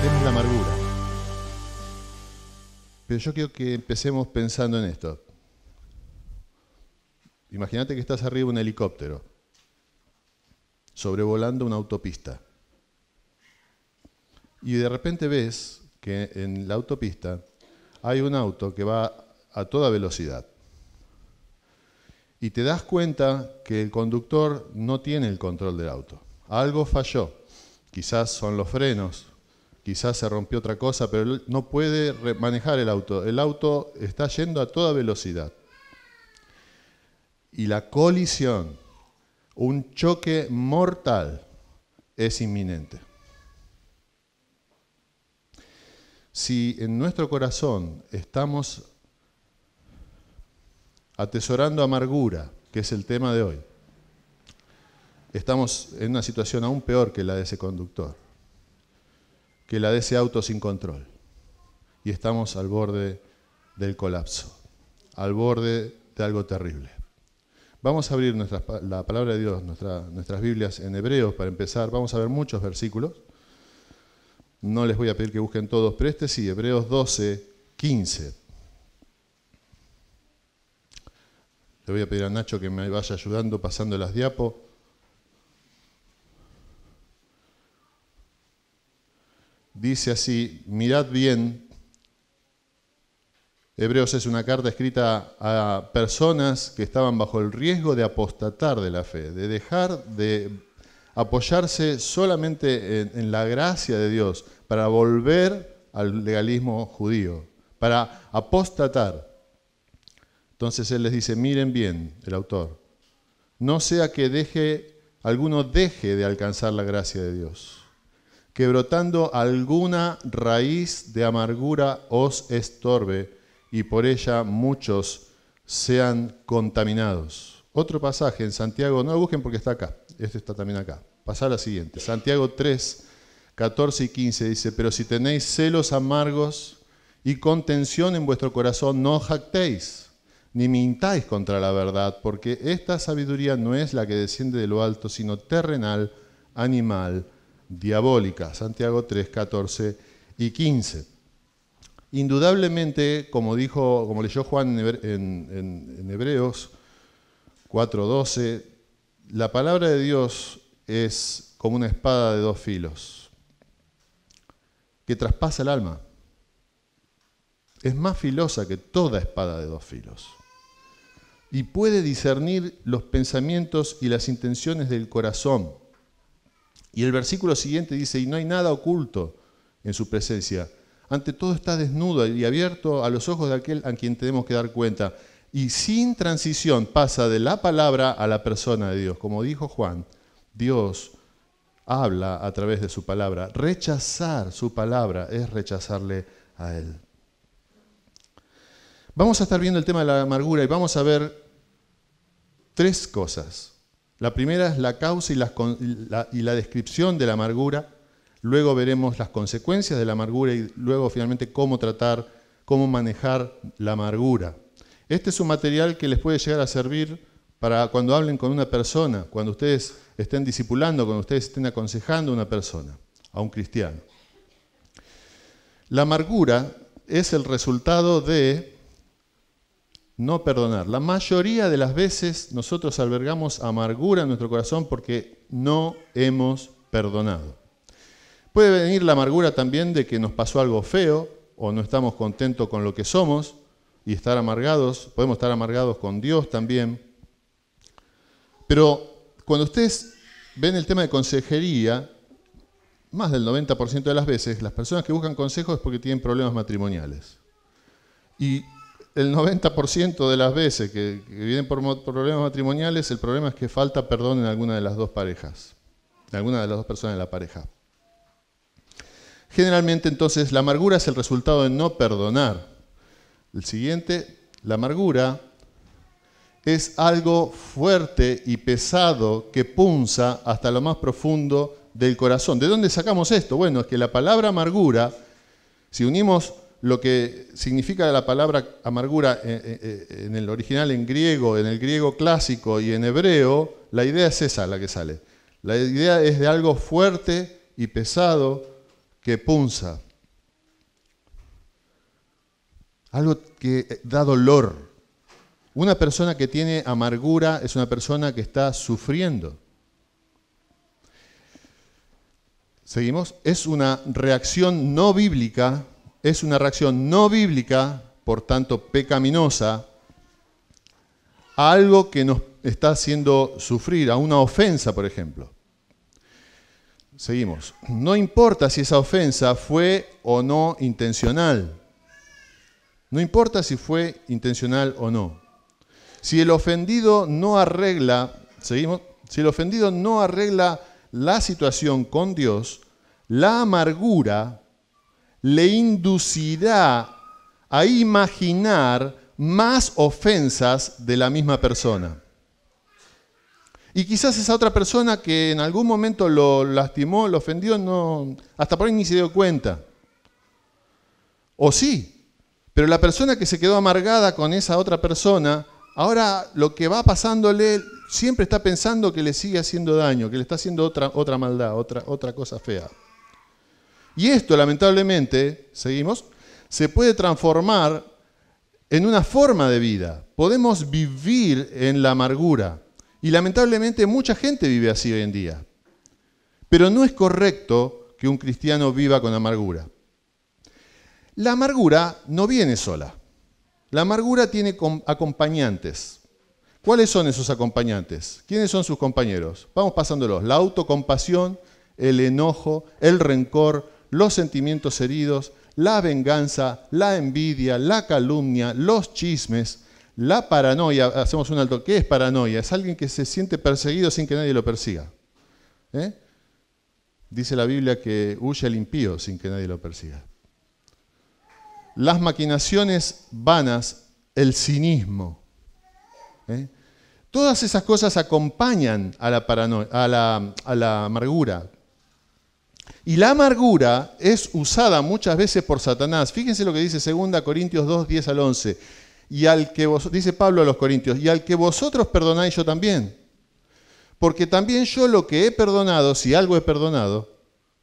tema es la amargura. Pero yo quiero que empecemos pensando en esto. Imagínate que estás arriba de un helicóptero, sobrevolando una autopista. Y de repente ves que en la autopista hay un auto que va a toda velocidad. Y te das cuenta que el conductor no tiene el control del auto. Algo falló. Quizás son los frenos, quizás se rompió otra cosa, pero él no puede manejar el auto. El auto está yendo a toda velocidad. Y la colisión, un choque mortal, es inminente. Si en nuestro corazón estamos atesorando amargura, que es el tema de hoy, estamos en una situación aún peor que la de ese conductor, que la de ese auto sin control. Y estamos al borde del colapso, al borde de algo terrible. Vamos a abrir la palabra de Dios, nuestras Biblias en Hebreos para empezar. Vamos a ver muchos versículos. No les voy a pedir que busquen todos, pero este sí, Hebreos 12, 15. Le voy a pedir a Nacho que me vaya ayudando pasando las diapos. Dice así, mirad bien. Hebreos es una carta escrita a personas que estaban bajo el riesgo de apostatar de la fe, de dejar de apoyarse solamente en la gracia de Dios para volver al legalismo judío, para apostatar. Entonces él les dice, miren bien, el autor, no sea que alguno deje de alcanzar la gracia de Dios, que brotando alguna raíz de amargura os estorbe y por ella muchos sean contaminados. Otro pasaje en Santiago, no lo busquen porque está acá, este está también acá. Pasá a la siguiente, Santiago 3, 14 y 15 dice, pero si tenéis celos amargos y contención en vuestro corazón, no os jactéis, ni mintáis contra la verdad, porque esta sabiduría no es la que desciende de lo alto, sino terrenal, animal, diabólica. Santiago 3, 14 y 15. Indudablemente, como leyó Juan en Hebreos 4, 12, la palabra de Dios es como una espada de dos filos, que traspasa el alma. Es más filosa que toda espada de dos filos. Y puede discernir los pensamientos y las intenciones del corazón. Y el versículo siguiente dice, y no hay nada oculto en su presencia. Ante todo está desnudo y abierto a los ojos de aquel a quien tenemos que dar cuenta. Y sin transición pasa de la palabra a la persona de Dios. Como dijo Juan, Dios habla a través de su palabra. Rechazar su palabra es rechazarle a Él. Vamos a estar viendo el tema de la amargura y vamos a ver tres cosas. La primera es la causa y la descripción de la amargura. Luego veremos las consecuencias de la amargura y luego finalmente cómo manejar la amargura. Este es un material que les puede llegar a servir para cuando hablen con una persona, cuando ustedes estén discipulando, cuando ustedes estén aconsejando a una persona, a un cristiano. La amargura es el resultado de no perdonar. La mayoría de las veces nosotros albergamos amargura en nuestro corazón porque no hemos perdonado. Puede venir la amargura también de que nos pasó algo feo o no estamos contentos con lo que somos y estar amargados. Podemos estar amargados con Dios también. Pero cuando ustedes ven el tema de consejería, más del 90% de las veces las personas que buscan consejos es porque tienen problemas matrimoniales. Y el 90% de las veces que vienen por problemas matrimoniales, el problema es que falta perdón en alguna de las dos parejas, en alguna de las dos personas de la pareja. Generalmente, entonces, la amargura es el resultado de no perdonar. El siguiente, la amargura es algo fuerte y pesado que punza hasta lo más profundo del corazón. ¿De dónde sacamos esto? Bueno, es que la palabra amargura, si unimos lo que significa la palabra amargura en el original en griego, en el griego clásico y en hebreo, la idea es esa la que sale. La idea es de algo fuerte y pesado que punza, algo que da dolor. Una persona que tiene amargura es una persona que está sufriendo. Seguimos. Es una reacción no bíblica, por tanto pecaminosa, a algo que nos está haciendo sufrir, a una ofensa, por ejemplo. Seguimos. No importa si esa ofensa fue o no intencional. No importa si fue intencional o no. Si el ofendido no arregla, seguimos, si el ofendido no arregla la situación con Dios, la amargura le inducirá a imaginar más ofensas de la misma persona. Y quizás esa otra persona que en algún momento lo lastimó, lo ofendió, no, hasta por ahí ni se dio cuenta. O sí, pero la persona que se quedó amargada con esa otra persona, ahora lo que va pasándole, siempre está pensando que le sigue haciendo daño, que le está haciendo otra maldad, otra cosa fea. Y esto, lamentablemente, seguimos, se puede transformar en una forma de vida. Podemos vivir en la amargura. Y lamentablemente mucha gente vive así hoy en día. Pero no es correcto que un cristiano viva con amargura. La amargura no viene sola. La amargura tiene acompañantes. ¿Cuáles son esos acompañantes? ¿Quiénes son sus compañeros? Vamos pasándolos. La autocompasión, el enojo, el rencor, los sentimientos heridos, la venganza, la envidia, la calumnia, los chismes, la paranoia. Hacemos un alto. ¿Qué es paranoia? Es alguien que se siente perseguido sin que nadie lo persiga. Dice la Biblia que huye el impío sin que nadie lo persiga. Las maquinaciones vanas, el cinismo. Todas esas cosas acompañan a la paranoia, a la amargura. Y la amargura es usada muchas veces por Satanás. Fíjense lo que dice 2 Corintios 2, 10 al 11. Y al que dice Pablo a los Corintios, y al que vosotros perdonáis yo también. Porque también yo lo que he perdonado, si algo he perdonado,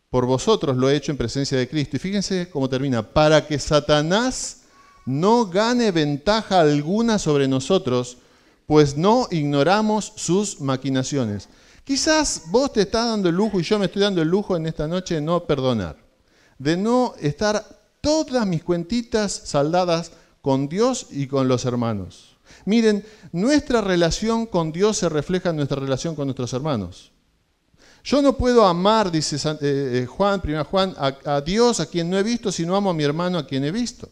por vosotros lo he hecho en presencia de Cristo. Y fíjense cómo termina. Para que Satanás no gane ventaja alguna sobre nosotros, pues no ignoramos sus maquinaciones. Quizás vos te estás dando el lujo y yo me estoy dando el lujo en esta noche de no perdonar. De no estar todas mis cuentitas saldadas con Dios y con los hermanos. Miren, nuestra relación con Dios se refleja en nuestra relación con nuestros hermanos. Yo no puedo amar, dice Juan, 1 Juan, a Dios a quien no he visto, si no amo a mi hermano a quien he visto.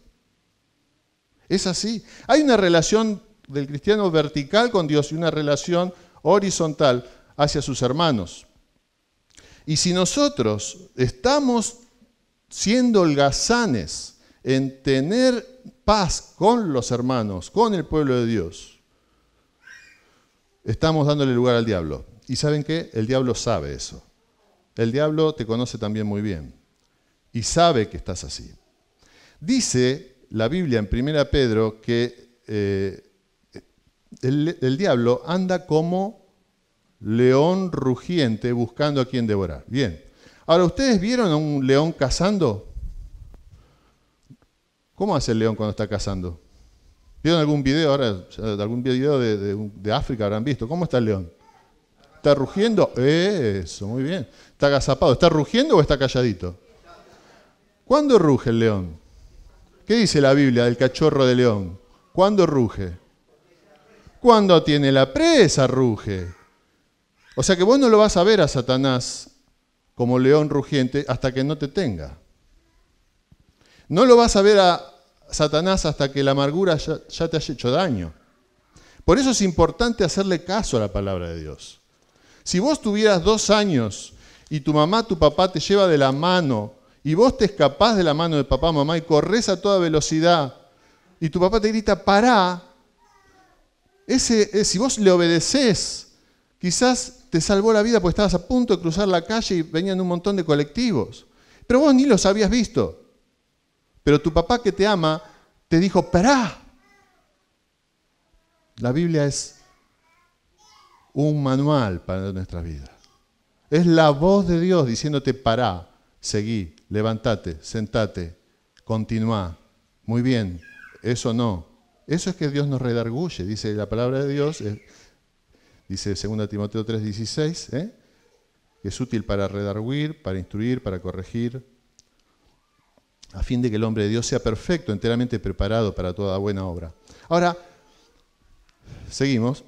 Es así. Hay una relación del cristiano vertical con Dios y una relación horizontal hacia sus hermanos. Y si nosotros estamos siendo holgazanes en tener paz con los hermanos, con el pueblo de Dios, estamos dándole lugar al diablo. ¿Y saben qué? El diablo sabe eso. El diablo te conoce también muy bien y sabe que estás así. Dice la Biblia en 1 Pedro que el diablo anda como león rugiente buscando a quien devorar. Bien. Ahora, ¿ustedes vieron a un león cazando? ¿Cómo hace el león cuando está cazando? ¿Vieron algún video ahora? Algún video de África habrán visto. ¿Cómo está el león? ¿Está rugiendo? Eso, muy bien. ¿Está agazapado? ¿Está rugiendo o está calladito? ¿Cuándo ruge el león? ¿Qué dice la Biblia del cachorro de león? ¿Cuándo ruge? Cuando tiene la presa, ruge. O sea que vos no lo vas a ver a Satanás como león rugiente hasta que no te tenga. No lo vas a ver a Satanás hasta que la amargura ya te haya hecho daño. Por eso es importante hacerle caso a la palabra de Dios. Si vos tuvieras 2 años y tu mamá, tu papá te lleva de la mano y vos te escapás de la mano de papá, mamá y corres a toda velocidad y tu papá te grita, pará, si vos le obedecés, quizás te salvó la vida porque estabas a punto de cruzar la calle y venían un montón de colectivos. Pero vos ni los habías visto. Pero tu papá que te ama te dijo, pará. La Biblia es un manual para nuestra vida. Es la voz de Dios diciéndote, pará, seguí, levantate, sentate, continúa. Muy bien, eso no. Eso es que Dios nos redarguye, dice la palabra de Dios, dice 2 Timoteo 3:16, que es útil para redarguir, para instruir, para corregir, a fin de que el hombre de Dios sea perfecto, enteramente preparado para toda buena obra. Ahora, seguimos.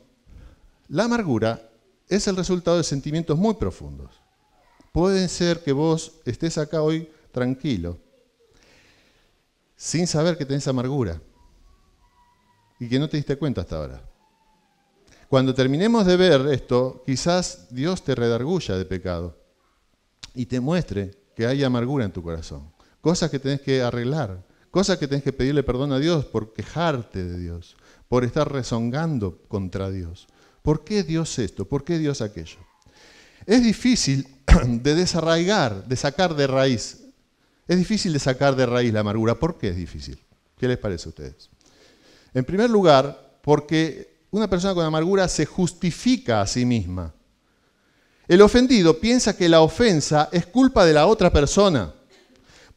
La amargura es el resultado de sentimientos muy profundos. Puede ser que vos estés acá hoy tranquilo, sin saber que tenés amargura y que no te diste cuenta hasta ahora. Cuando terminemos de ver esto, quizás Dios te redarguya de pecado y te muestre que hay amargura en tu corazón. Cosas que tenés que arreglar, cosas que tenés que pedirle perdón a Dios por quejarte de Dios, por estar rezongando contra Dios. ¿Por qué Dios esto? ¿Por qué Dios aquello? Es difícil de desarraigar, de sacar de raíz. Es difícil de sacar de raíz la amargura. ¿Por qué es difícil? ¿Qué les parece a ustedes? En primer lugar, porque una persona con amargura se justifica a sí misma. El ofendido piensa que la ofensa es culpa de la otra persona.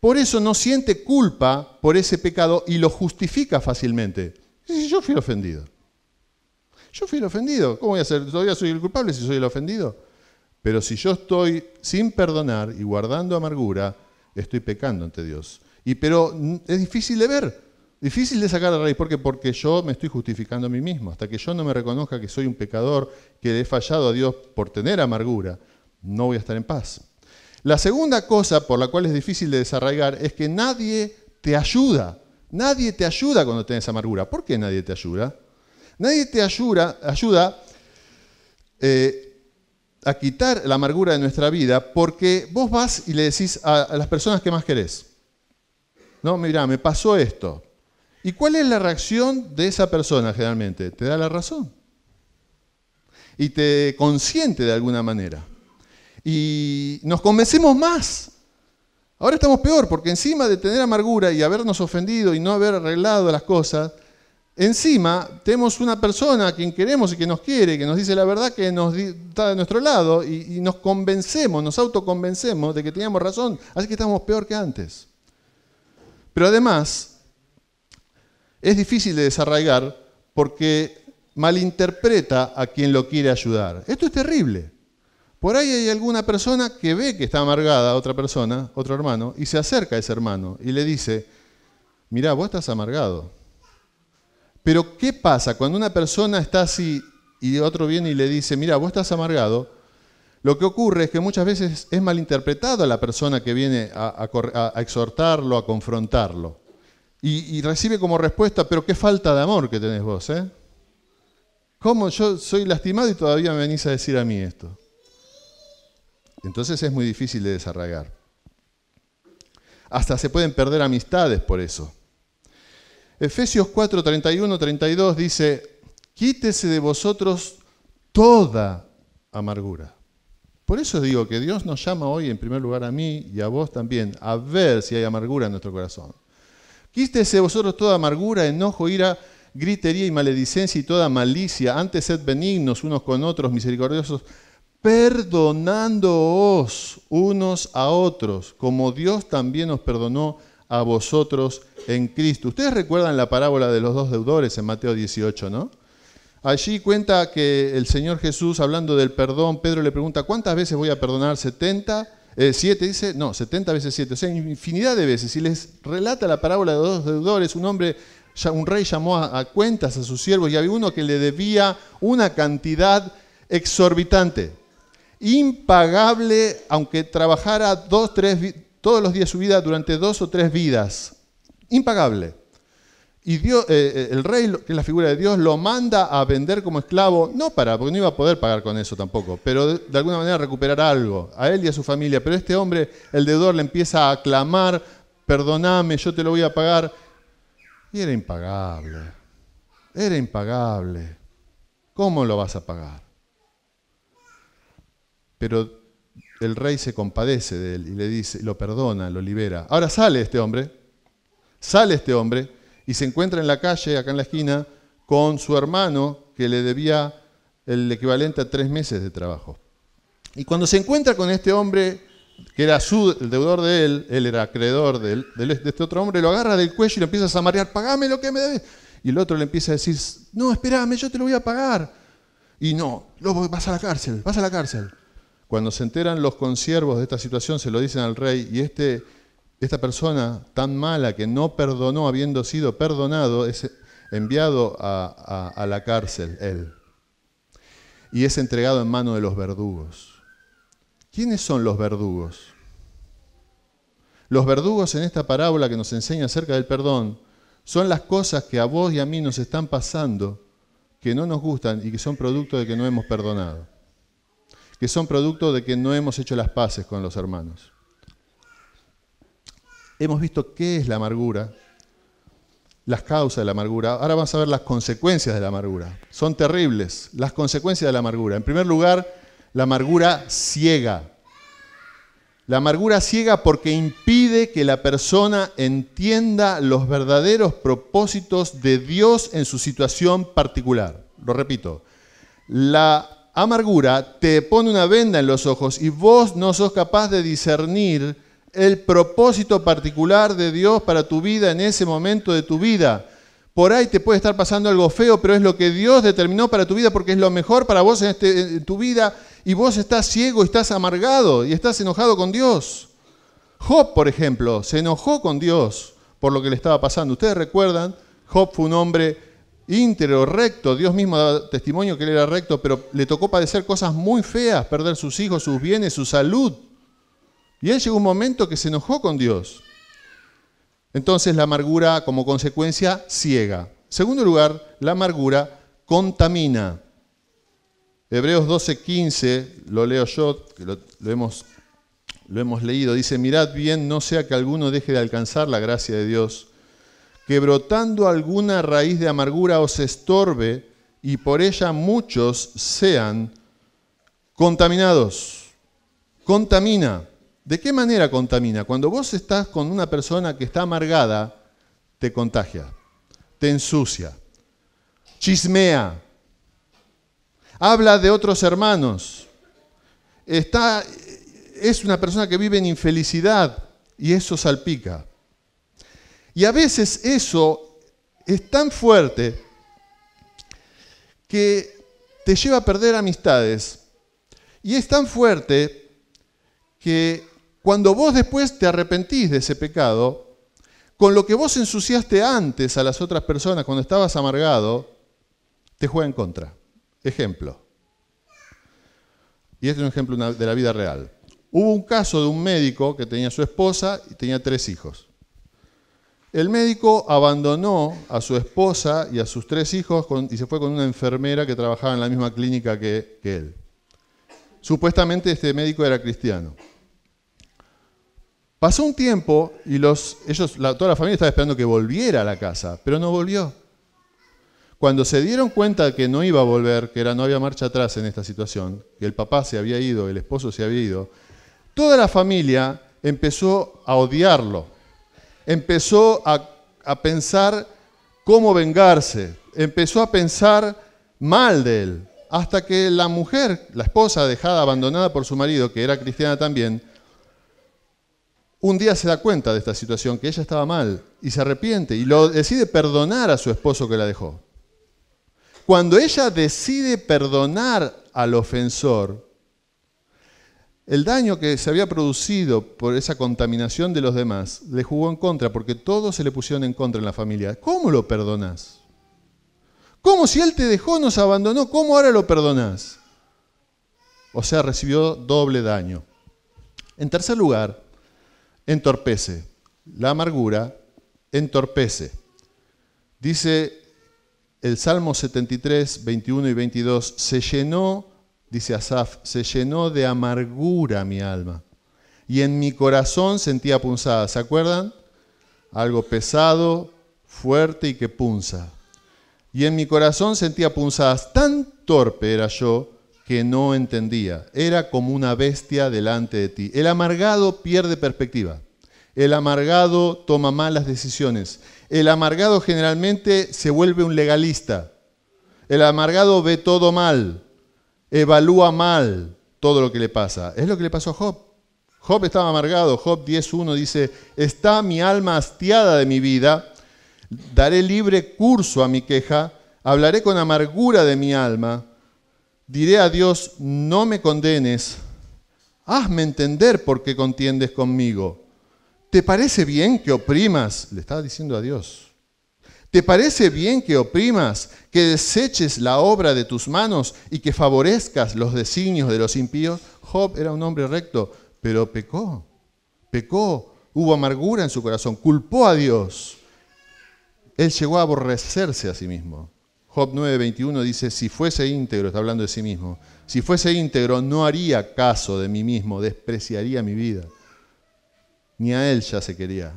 Por eso no siente culpa por ese pecado y lo justifica fácilmente. Dice, yo fui el ofendido. Yo fui el ofendido. ¿Cómo voy a ser? ¿Todavía soy el culpable si soy el ofendido? Pero si yo estoy sin perdonar y guardando amargura, estoy pecando ante Dios. Pero es difícil de ver, difícil de sacar de raíz. ¿Por qué? Porque yo me estoy justificando a mí mismo. Hasta que yo no me reconozca que soy un pecador, que le he fallado a Dios por tener amargura, no voy a estar en paz. La segunda cosa por la cual es difícil de desarraigar es que nadie te ayuda. Nadie te ayuda cuando tenés amargura. ¿Por qué nadie te ayuda? Nadie te ayuda a quitar la amargura de nuestra vida porque vos vas y le decís a las personas que más querés. No, mirá, me pasó esto. ¿Y cuál es la reacción de esa persona generalmente? Te da la razón. Y te consiente de alguna manera. Y nos convencemos más. Ahora estamos peor, porque encima de tener amargura y habernos ofendido y no haber arreglado las cosas, encima tenemos una persona a quien queremos y que nos quiere, que nos dice la verdad, que está de nuestro lado y nos convencemos, nos autoconvencemos de que teníamos razón, así que estamos peor que antes. Pero además, es difícil de desarraigar porque malinterpreta a quien lo quiere ayudar. Esto es terrible. Por ahí hay alguna persona que ve que está amargada a otra persona, otro hermano, y se acerca a ese hermano y le dice, mirá, vos estás amargado. Pero ¿qué pasa cuando una persona está así y otro viene y le dice, mirá, vos estás amargado? Lo que ocurre es que muchas veces es malinterpretado a la persona que viene a exhortarlo, a confrontarlo. Y recibe como respuesta, pero qué falta de amor que tenés vos, ¿eh? ¿Cómo yo soy lastimado y todavía me venís a decir a mí esto? Entonces es muy difícil de desarraigar. Hasta se pueden perder amistades por eso. Efesios 4, 31, 32 dice, quítese de vosotros toda amargura. Por eso digo que Dios nos llama hoy en primer lugar a mí y a vos también a ver si hay amargura en nuestro corazón. Quítese de vosotros toda amargura, enojo, ira, gritería y maledicencia y toda malicia. Antes sed benignos unos con otros, misericordiosos, perdonándoos unos a otros, como Dios también os perdonó a vosotros en Cristo. Ustedes recuerdan la parábola de los dos deudores en Mateo 18, ¿no? Allí cuenta que el Señor Jesús, hablando del perdón, Pedro le pregunta, ¿cuántas veces voy a perdonar? ¿70? 7 dice, no, 70 veces 7, o sea, infinidad de veces. Y les relata la parábola de los dos deudores. Un rey llamó a cuentas a sus siervos y había uno que le debía una cantidad exorbitante, impagable, aunque trabajara todos los días de su vida durante 2 o 3 vidas. Impagable. Y Dios, el rey, que es la figura de Dios, lo manda a vender como esclavo, porque no iba a poder pagar con eso tampoco, pero de alguna manera recuperar algo, a él y a su familia. Pero este hombre, el deudor, le empieza a clamar, perdoname, yo te lo voy a pagar. Y era impagable. Era impagable. ¿Cómo lo vas a pagar? Pero el rey se compadece de él y le dice, lo perdona, lo libera. Ahora sale este hombre y se encuentra en la calle, acá en la esquina, con su hermano que le debía el equivalente a 3 meses de trabajo. Y cuando se encuentra con este hombre, que era el deudor de él era acreedor de este otro hombre, lo agarra del cuello y lo empieza a zamarrear, pagame lo que me debes. Y el otro le empieza a decir, no, espérame, yo te lo voy a pagar. Y no, vas a la cárcel, vas a la cárcel. Cuando se enteran los consiervos de esta situación, se lo dicen al rey, y esta persona tan mala que no perdonó, habiendo sido perdonado, es enviado a la cárcel, él. Y es entregado en manos de los verdugos. ¿Quiénes son los verdugos? Los verdugos en esta parábola que nos enseña acerca del perdón son las cosas que a vos y a mí nos están pasando, que no nos gustan y que son producto de que no hemos perdonado, que son producto de que no hemos hecho las paces con los hermanos. Hemos visto qué es la amargura, las causas de la amargura. Ahora vamos a ver las consecuencias de la amargura. Son terribles las consecuencias de la amargura. En primer lugar, la amargura ciega. La amargura ciega porque impide que la persona entienda los verdaderos propósitos de Dios en su situación particular. Lo repito, la amargura te pone una venda en los ojos y vos no sos capaz de discernir el propósito particular de Dios para tu vida en ese momento de tu vida. Por ahí te puede estar pasando algo feo, pero es lo que Dios determinó para tu vida porque es lo mejor para vos en tu vida y vos estás ciego, estás amargado y estás enojado con Dios. Job, por ejemplo, se enojó con Dios por lo que le estaba pasando. Ustedes recuerdan, Job fue un hombre íntegro, recto. Dios mismo daba testimonio que él era recto, pero le tocó padecer cosas muy feas, perder sus hijos, sus bienes, su salud. Y él llegó un momento que se enojó con Dios. Entonces la amargura como consecuencia ciega. Segundo lugar, la amargura contamina. Hebreos 12:15, lo leo yo, que lo hemos leído, dice, mirad bien, no sea que alguno deje de alcanzar la gracia de Dios, que brotando alguna raíz de amargura os estorbe y por ella muchos sean contaminados. Contamina. ¿De qué manera contamina? Cuando vos estás con una persona que está amargada, te contagia, te ensucia, chismea, habla de otros hermanos, es una persona que vive en infelicidad y eso salpica. Y a veces eso es tan fuerte que te lleva a perder amistades y es tan fuerte que cuando vos después te arrepentís de ese pecado, con lo que vos ensuciaste antes a las otras personas cuando estabas amargado, te juega en contra. Ejemplo. Y este es un ejemplo de la vida real. Hubo un caso de un médico que tenía a su esposa y tenía 3 hijos. El médico abandonó a su esposa y a sus 3 hijos y se fue con una enfermera que trabajaba en la misma clínica que él. Supuestamente este médico era cristiano. Pasó un tiempo y toda la familia estaba esperando que volviera a la casa, pero no volvió. Cuando se dieron cuenta de que no iba a volver, que no había marcha atrás en esta situación, que el papá se había ido, el esposo se había ido, toda la familia empezó a odiarlo, empezó a pensar cómo vengarse, empezó a pensar mal de él, hasta que la mujer, la esposa dejada abandonada por su marido, que era cristiana también, un día se da cuenta de esta situación, que ella estaba mal, y se arrepiente, y decide perdonar a su esposo que la dejó. Cuando ella decide perdonar al ofensor, el daño que se había producido por esa contaminación de los demás le jugó en contra, porque todos se le pusieron en contra en la familia. ¿Cómo lo perdonás? ¿Cómo si él te dejó, nos abandonó? ¿Cómo ahora lo perdonás? O sea, recibió doble daño. En tercer lugar, entorpece. La amargura entorpece. Dice el Salmo 73, 21 y 22, se llenó, dice Asaf, se llenó de amargura mi alma y en mi corazón sentía punzadas. ¿Se acuerdan? Algo pesado, fuerte y que punza. Y en mi corazón sentía punzadas. Tan torpe era yo que no entendía. Era como una bestia delante de ti. El amargado pierde perspectiva. El amargado toma malas decisiones. El amargado generalmente se vuelve un legalista. El amargado ve todo mal. Evalúa mal todo lo que le pasa. Es lo que le pasó a Job. Job estaba amargado. Job 10.1 dice, está mi alma hastiada de mi vida, daré libre curso a mi queja, hablaré con amargura de mi alma, diré a Dios, no me condenes, hazme entender por qué contiendes conmigo. ¿Te parece bien que oprimas? Le estaba diciendo a Dios. ¿Te parece bien que oprimas, que deseches la obra de tus manos y que favorezcas los designios de los impíos? Job era un hombre recto, pero pecó, hubo amargura en su corazón, culpó a Dios. Él llegó a aborrecerse a sí mismo. Job 9:21 dice, si fuese íntegro, está hablando de sí mismo, si fuese íntegro no haría caso de mí mismo, despreciaría mi vida. Ni a él ya se quería,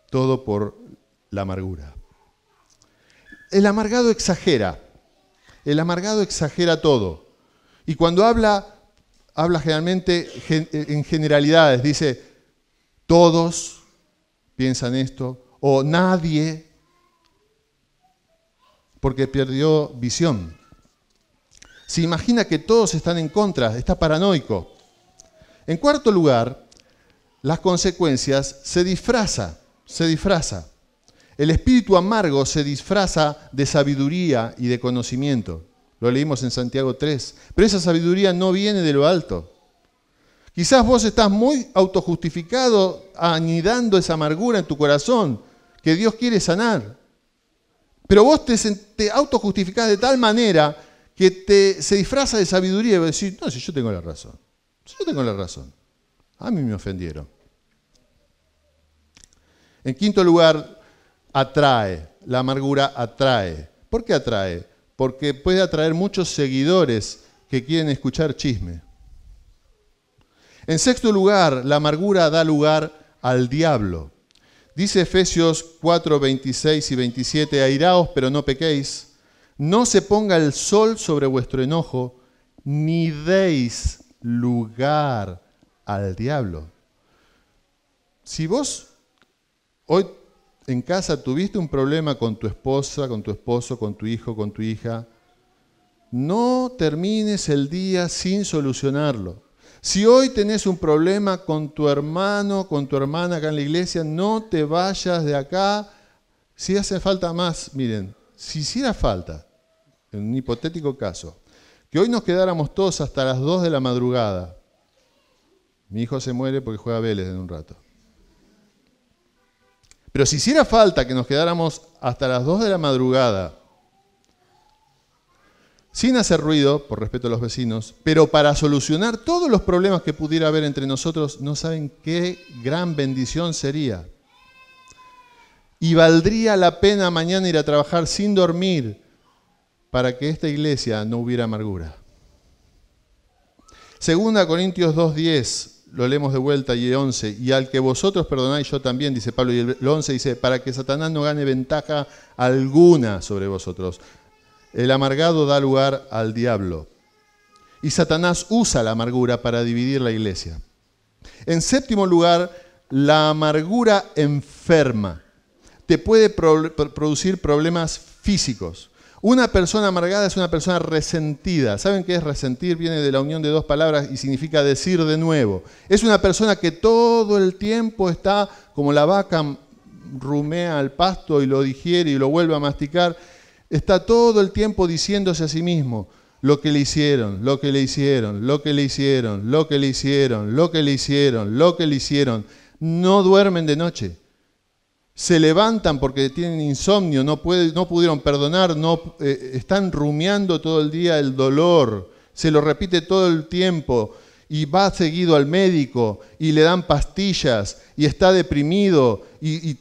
todo por la amargura. El amargado exagera todo. Y cuando habla generalmente en generalidades, dice, todos piensan esto, o nadie, porque perdió visión. Se imagina que todos están en contra, está paranoico. En cuarto lugar, las consecuencias se disfraza. El espíritu amargo se disfraza de sabiduría y de conocimiento. Lo leímos en Santiago 3. Pero esa sabiduría no viene de lo alto. Quizás vos estás muy autojustificado anidando esa amargura en tu corazón que Dios quiere sanar. Pero vos te autojustificás de tal manera que se disfraza de sabiduría y vos decís, no, si yo tengo la razón. A mí me ofendieron. En quinto lugar, atrae. La amargura atrae. ¿Por qué atrae? Porque puede atraer muchos seguidores que quieren escuchar chisme. En sexto lugar, la amargura da lugar al diablo. Dice Efesios 4, 26 y 27, airaos, pero no pequéis, no se ponga el sol sobre vuestro enojo, ni deis lugar al diablo. Si vos hoy en casa tuviste un problema con tu esposa, con tu esposo, con tu hijo, con tu hija, no termines el día sin solucionarlo. Si hoy tenés un problema con tu hermano, con tu hermana acá en la iglesia, no te vayas de acá. Si hace falta más, miren, si hiciera falta, en un hipotético caso, que hoy nos quedáramos todos hasta las 2 de la madrugada. Mi hijo se muere porque juega Vélez en un rato. Pero si hiciera falta que nos quedáramos hasta las 2 de la madrugada, sin hacer ruido, por respeto a los vecinos, pero para solucionar todos los problemas que pudiera haber entre nosotros, no saben qué gran bendición sería. Y valdría la pena mañana ir a trabajar sin dormir para que esta iglesia no hubiera amargura. 2 Corintios 2:10, lo leemos de vuelta, y 11, y al que vosotros perdonáis yo también, dice Pablo, y el 11 dice, para que Satanás no gane ventaja alguna sobre vosotros. El amargado da lugar al diablo. Y Satanás usa la amargura para dividir la iglesia. En séptimo lugar, la amargura enferma. Te puede producir problemas físicos. Una persona amargada es una persona resentida. ¿Saben qué es resentir? Viene de la unión de dos palabras y significa decir de nuevo. Es una persona que todo el tiempo está como la vaca rumea al pasto y lo digiere y lo vuelve a masticar. Está todo el tiempo diciéndose a sí mismo lo que le hicieron, lo que le hicieron, lo que le hicieron, lo que le hicieron, lo que le hicieron, lo que le hicieron. No duermen de noche. Se levantan porque tienen insomnio, no pudieron perdonar, están rumiando todo el día el dolor. Se lo repite todo el tiempo y va seguido al médico y le dan pastillas y está deprimido y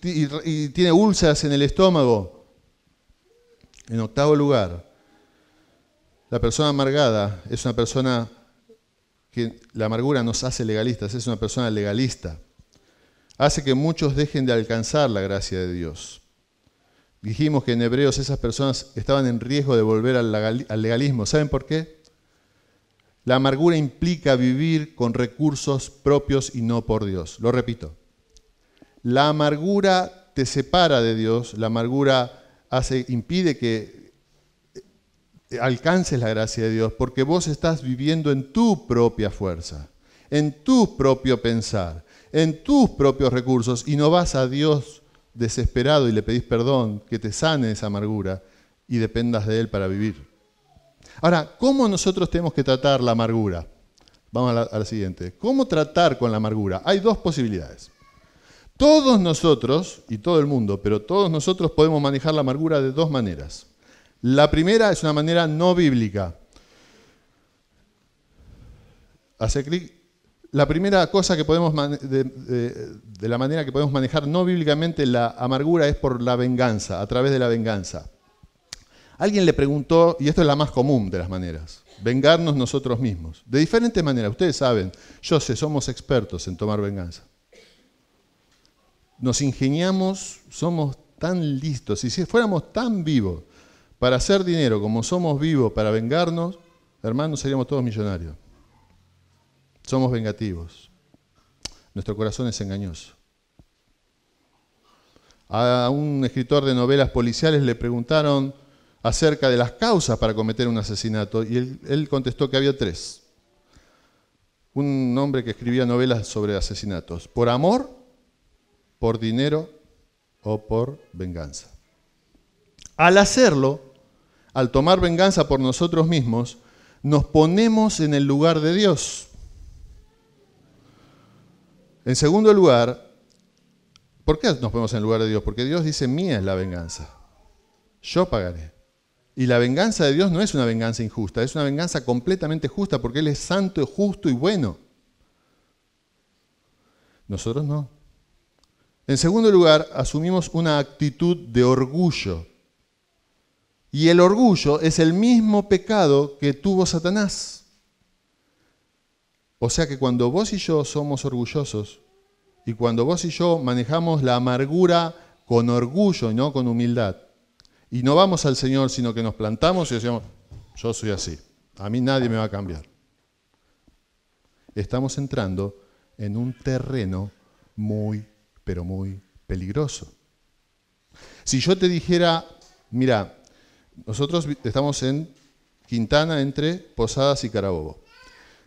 tiene úlceras en el estómago. En octavo lugar, la persona amargada es una persona que la amargura nos hace legalistas, es una persona legalista. Hace que muchos dejen de alcanzar la gracia de Dios. Dijimos que en Hebreos esas personas estaban en riesgo de volver al legalismo. ¿Saben por qué? La amargura implica vivir con recursos propios y no por Dios. Lo repito. La amargura te separa de Dios, la amargura impide que alcances la gracia de Dios porque vos estás viviendo en tu propia fuerza. en tu propio pensar, en tus propios recursos, y no vas a Dios desesperado y le pedís perdón, que te sane esa amargura y dependas de Él para vivir. Ahora, ¿cómo nosotros tenemos que tratar la amargura? Vamos a la siguiente. ¿Cómo tratar con la amargura? Hay dos posibilidades. Todos nosotros, y todo el mundo, pero todos nosotros podemos manejar la amargura de dos maneras. La primera es una manera no bíblica. Hace clic. La primera cosa que podemos de la manera que podemos manejar no bíblicamente la amargura es por la venganza, a través de la venganza. Alguien le preguntó, y esto es la más común de las maneras, vengarnos nosotros mismos. De diferentes maneras, ustedes saben, yo sé, somos expertos en tomar venganza. Nos ingeniamos, somos tan listos, y si fuéramos tan vivos para hacer dinero como somos vivos para vengarnos, hermanos, seríamos todos millonarios. Somos vengativos. Nuestro corazón es engañoso. A un escritor de novelas policiales le preguntaron acerca de las causas para cometer un asesinato y él contestó que había tres. Un hombre que escribía novelas sobre asesinatos. Por amor, por dinero o por venganza. Al hacerlo, al tomar venganza por nosotros mismos, nos ponemos en el lugar de Dios. En segundo lugar, ¿por qué nos ponemos en el lugar de Dios? Porque Dios dice, mía es la venganza. Yo pagaré. Y la venganza de Dios no es una venganza injusta, es una venganza completamente justa porque Él es santo, justo y bueno. Nosotros no. En segundo lugar, asumimos una actitud de orgullo. Y el orgullo es el mismo pecado que tuvo Satanás. O sea que cuando vos y yo somos orgullosos y cuando vos y yo manejamos la amargura con orgullo y no con humildad, y no vamos al Señor, sino que nos plantamos y decimos, yo soy así, a mí nadie me va a cambiar. Estamos entrando en un terreno muy, pero muy peligroso. Si yo te dijera, mira, nosotros estamos en Quintana entre Posadas y Carabobo.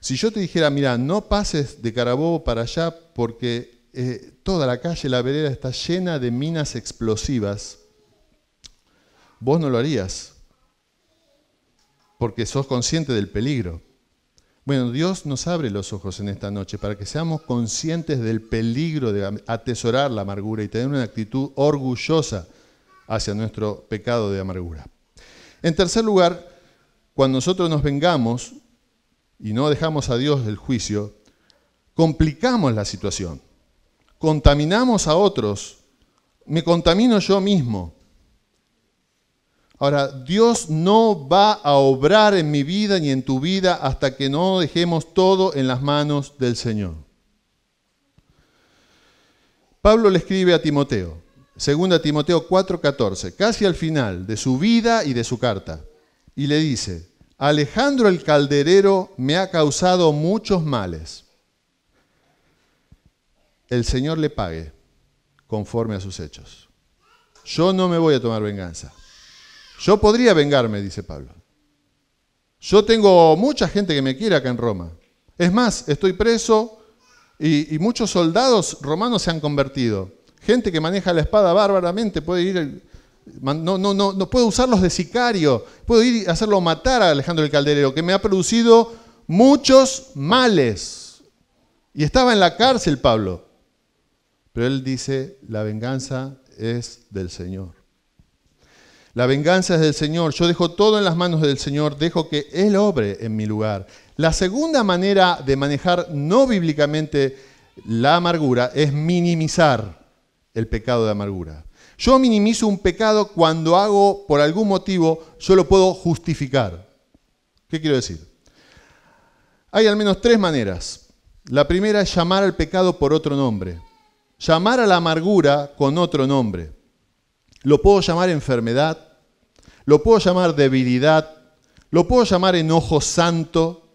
Si yo te dijera, mira, no pases de Carabobo para allá porque toda la calle, la vereda está llena de minas explosivas, vos no lo harías porque sos consciente del peligro. Bueno, Dios nos abre los ojos en esta noche para que seamos conscientes del peligro de atesorar la amargura y tener una actitud orgullosa hacia nuestro pecado de amargura. En tercer lugar, cuando nosotros nos vengamos y no dejamos a Dios el juicio, complicamos la situación, contaminamos a otros, me contamino yo mismo. Ahora, Dios no va a obrar en mi vida ni en tu vida hasta que no dejemos todo en las manos del Señor. Pablo le escribe a Timoteo, 2 Timoteo 4:14, casi al final de su vida y de su carta, y le dice, Alejandro el calderero me ha causado muchos males. El Señor le pague conforme a sus hechos. Yo no me voy a tomar venganza. Yo podría vengarme, dice Pablo. Yo tengo mucha gente que me quiere acá en Roma. Es más, estoy preso y muchos soldados romanos se han convertido. Gente que maneja la espada bárbaramente puede ir, no puedo usarlos de sicario, puedo ir y hacerlo matar a Alejandro el Calderero, que me ha producido muchos males. Y estaba en la cárcel Pablo. Pero él dice, la venganza es del Señor. La venganza es del Señor. Yo dejo todo en las manos del Señor, dejo que Él obre en mi lugar. La segunda manera de manejar no bíblicamente la amargura es minimizar el pecado de amargura. Yo minimizo un pecado cuando hago, por algún motivo, yo lo puedo justificar. ¿Qué quiero decir? Hay al menos tres maneras. La primera es llamar al pecado por otro nombre. Llamar a la amargura con otro nombre. Lo puedo llamar enfermedad, lo puedo llamar debilidad, lo puedo llamar enojo santo,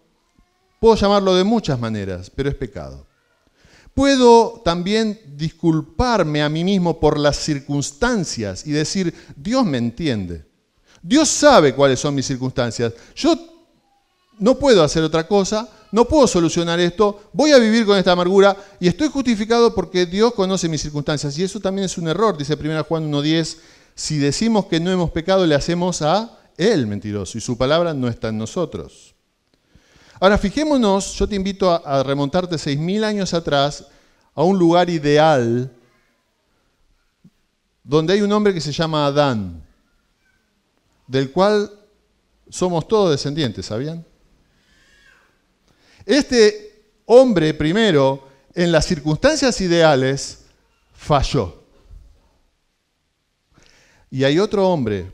puedo llamarlo de muchas maneras, pero es pecado. Puedo también disculparme a mí mismo por las circunstancias y decir, Dios me entiende. Dios sabe cuáles son mis circunstancias. Yo no puedo hacer otra cosa no puedo solucionar esto, voy a vivir con esta amargura y estoy justificado porque Dios conoce mis circunstancias. Y eso también es un error, dice 1 Juan 1:10, si decimos que no hemos pecado, le hacemos a Él mentiroso y su palabra no está en nosotros. Ahora fijémonos, yo te invito a remontarte 6.000 años atrás a un lugar ideal donde hay un hombre que se llama Adán, del cual somos todos descendientes, ¿sabían? Este hombre, primero, en las circunstancias ideales, falló. Y hay otro hombre,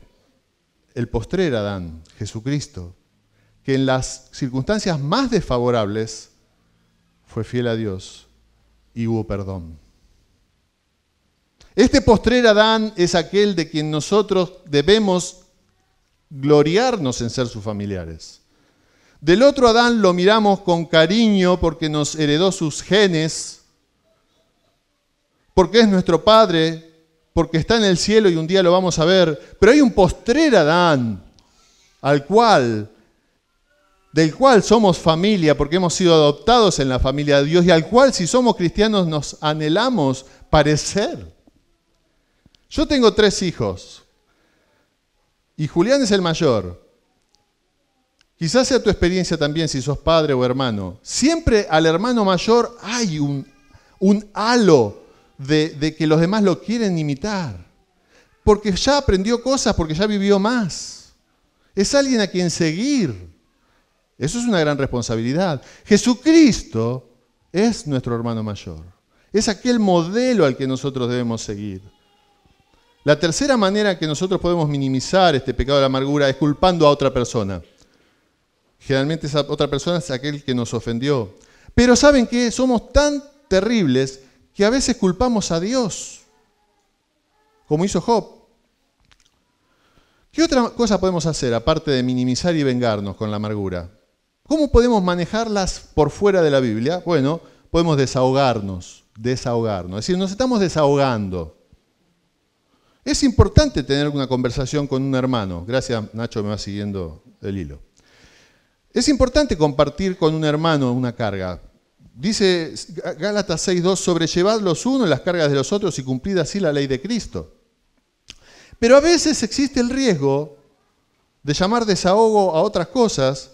el postrer Adán, Jesucristo, que en las circunstancias más desfavorables fue fiel a Dios y hubo perdón. Este postrer Adán es aquel de quien nosotros debemos gloriarnos en ser sus familiares. Del otro Adán lo miramos con cariño porque nos heredó sus genes, porque es nuestro padre, porque está en el cielo y un día lo vamos a ver. Pero hay un postrer Adán del cual somos familia porque hemos sido adoptados en la familia de Dios y al cual si somos cristianos nos anhelamos parecer. Yo tengo 3 hijos y Julián es el mayor. Quizás sea tu experiencia también si sos padre o hermano. Siempre al hermano mayor hay un halo de que los demás lo quieren imitar. Porque ya aprendió cosas, porque ya vivió más. Es alguien a quien seguir. Eso es una gran responsabilidad. Jesucristo es nuestro hermano mayor. Es aquel modelo al que nosotros debemos seguir. La tercera manera que nosotros podemos minimizar este pecado de la amargura es culpando a otra persona. Generalmente esa otra persona es aquel que nos ofendió. Pero ¿saben qué? Somos tan terribles que a veces culpamos a Dios, como hizo Job. ¿Qué otra cosa podemos hacer aparte de minimizar y vengarnos con la amargura? ¿Cómo podemos manejarlas por fuera de la Biblia? Bueno, podemos desahogarnos. Es decir, nos estamos desahogando. Es importante tener una conversación con un hermano. Gracias, Nacho, me va siguiendo el hilo. Es importante compartir con un hermano una carga. Dice Gálatas 6:2, sobrellevad los unos las cargas de los otros y cumplid así la ley de Cristo. Pero a veces existe el riesgo de llamar desahogo a otras cosas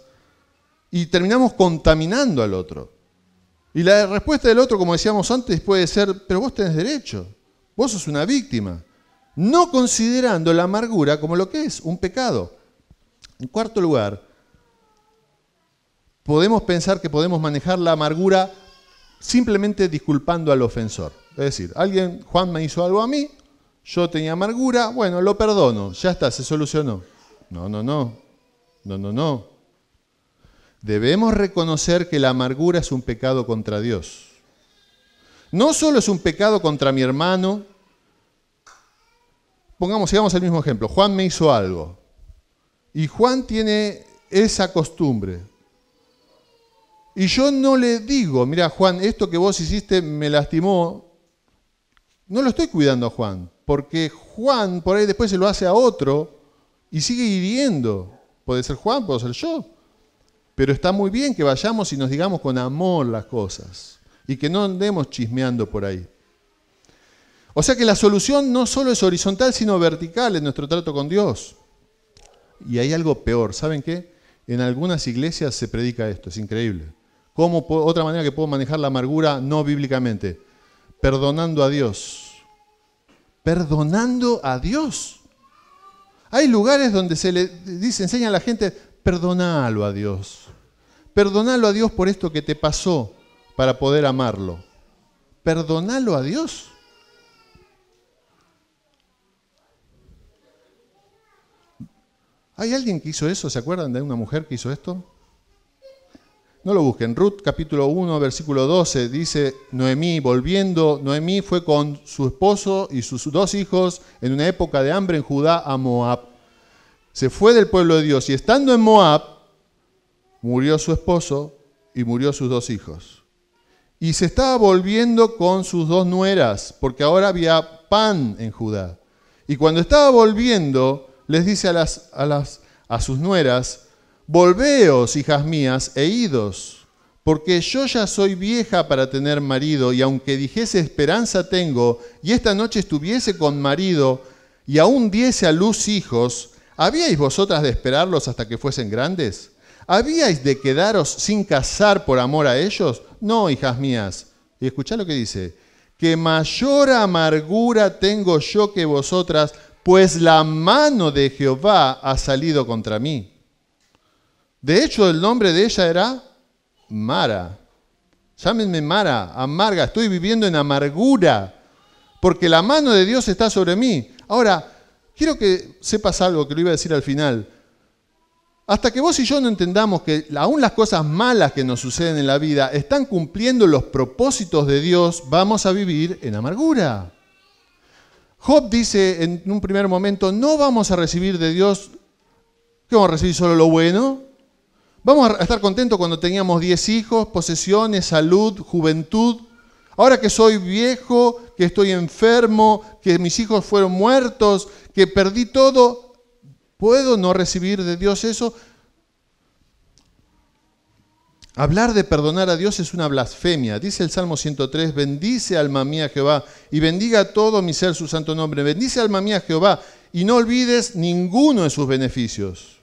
y terminamos contaminando al otro. Y la respuesta del otro, como decíamos antes, puede ser, pero vos tenés derecho, vos sos una víctima, no considerando la amargura como lo que es, un pecado. En cuarto lugar, podemos pensar que podemos manejar la amargura simplemente disculpando al ofensor. Es decir, Juan me hizo algo a mí, yo tenía amargura, bueno, lo perdono, ya está, se solucionó. No. Debemos reconocer que la amargura es un pecado contra Dios. No solo es un pecado contra mi hermano. Sigamos el mismo ejemplo. Juan me hizo algo. Y Juan tiene esa costumbre. Y yo no le digo, mira Juan, esto que vos hiciste me lastimó. No lo estoy cuidando a Juan. Porque Juan por ahí después se lo hace a otro y sigue hiriendo. Puede ser Juan, puedo ser yo. Pero está muy bien que vayamos y nos digamos con amor las cosas. Y que no andemos chismeando por ahí. O sea que la solución no solo es horizontal, sino vertical en nuestro trato con Dios. Y hay algo peor. ¿Saben qué? En algunas iglesias se predica esto. Es increíble. Otra manera que puedo manejar la amargura no bíblicamente. Perdonando a Dios. Perdonando a Dios. Hay lugares donde se le enseña a la gente, perdonalo a Dios. Perdonalo a Dios por esto que te pasó para poder amarlo. Perdonalo a Dios. ¿Hay alguien que hizo eso? ¿Se acuerdan de una mujer que hizo esto? No lo busquen. Ruth capítulo 1, versículo 12, dice, Noemí fue con su esposo y sus 2 hijos en una época de hambre en Judá a Moab. Se fue del pueblo de Dios y estando en Moab, murió su esposo y murió sus 2 hijos. Y se estaba volviendo con sus 2 nueras, porque ahora había pan en Judá. Y cuando estaba volviendo, les dice a sus nueras, volveos, hijas mías, e idos, porque yo ya soy vieja para tener marido, y aunque dijese esperanza tengo, y esta noche estuviese con marido, y aún diese a luz hijos, ¿habíais vosotras de esperarlos hasta que fuesen grandes? ¿Habíais de quedaros sin casar por amor a ellos? No, hijas mías. Y escuchá lo que dice, que mayor amargura tengo yo que vosotras, pues la mano de Jehová ha salido contra mí. De hecho, el nombre de ella era Mara. Llámenme Mara, amarga, estoy viviendo en amargura, porque la mano de Dios está sobre mí. Ahora, quiero que sepas algo que lo iba a decir al final. Hasta que vos y yo no entendamos que aún las cosas malas que nos suceden en la vida están cumpliendo los propósitos de Dios, vamos a vivir en amargura. Job dice en un primer momento, no vamos a recibir de Dios, ¿qué vamos a recibir solo lo bueno? Vamos a estar contentos cuando teníamos 10 hijos, posesiones, salud, juventud. Ahora que soy viejo, que estoy enfermo, que mis hijos fueron muertos, que perdí todo, ¿puedo no recibir de Dios eso? Hablar de perdonar a Dios es una blasfemia. Dice el Salmo 103, bendice alma mía Jehová y bendiga todo mi ser su santo nombre. Bendice alma mía Jehová y no olvides ninguno de sus beneficios.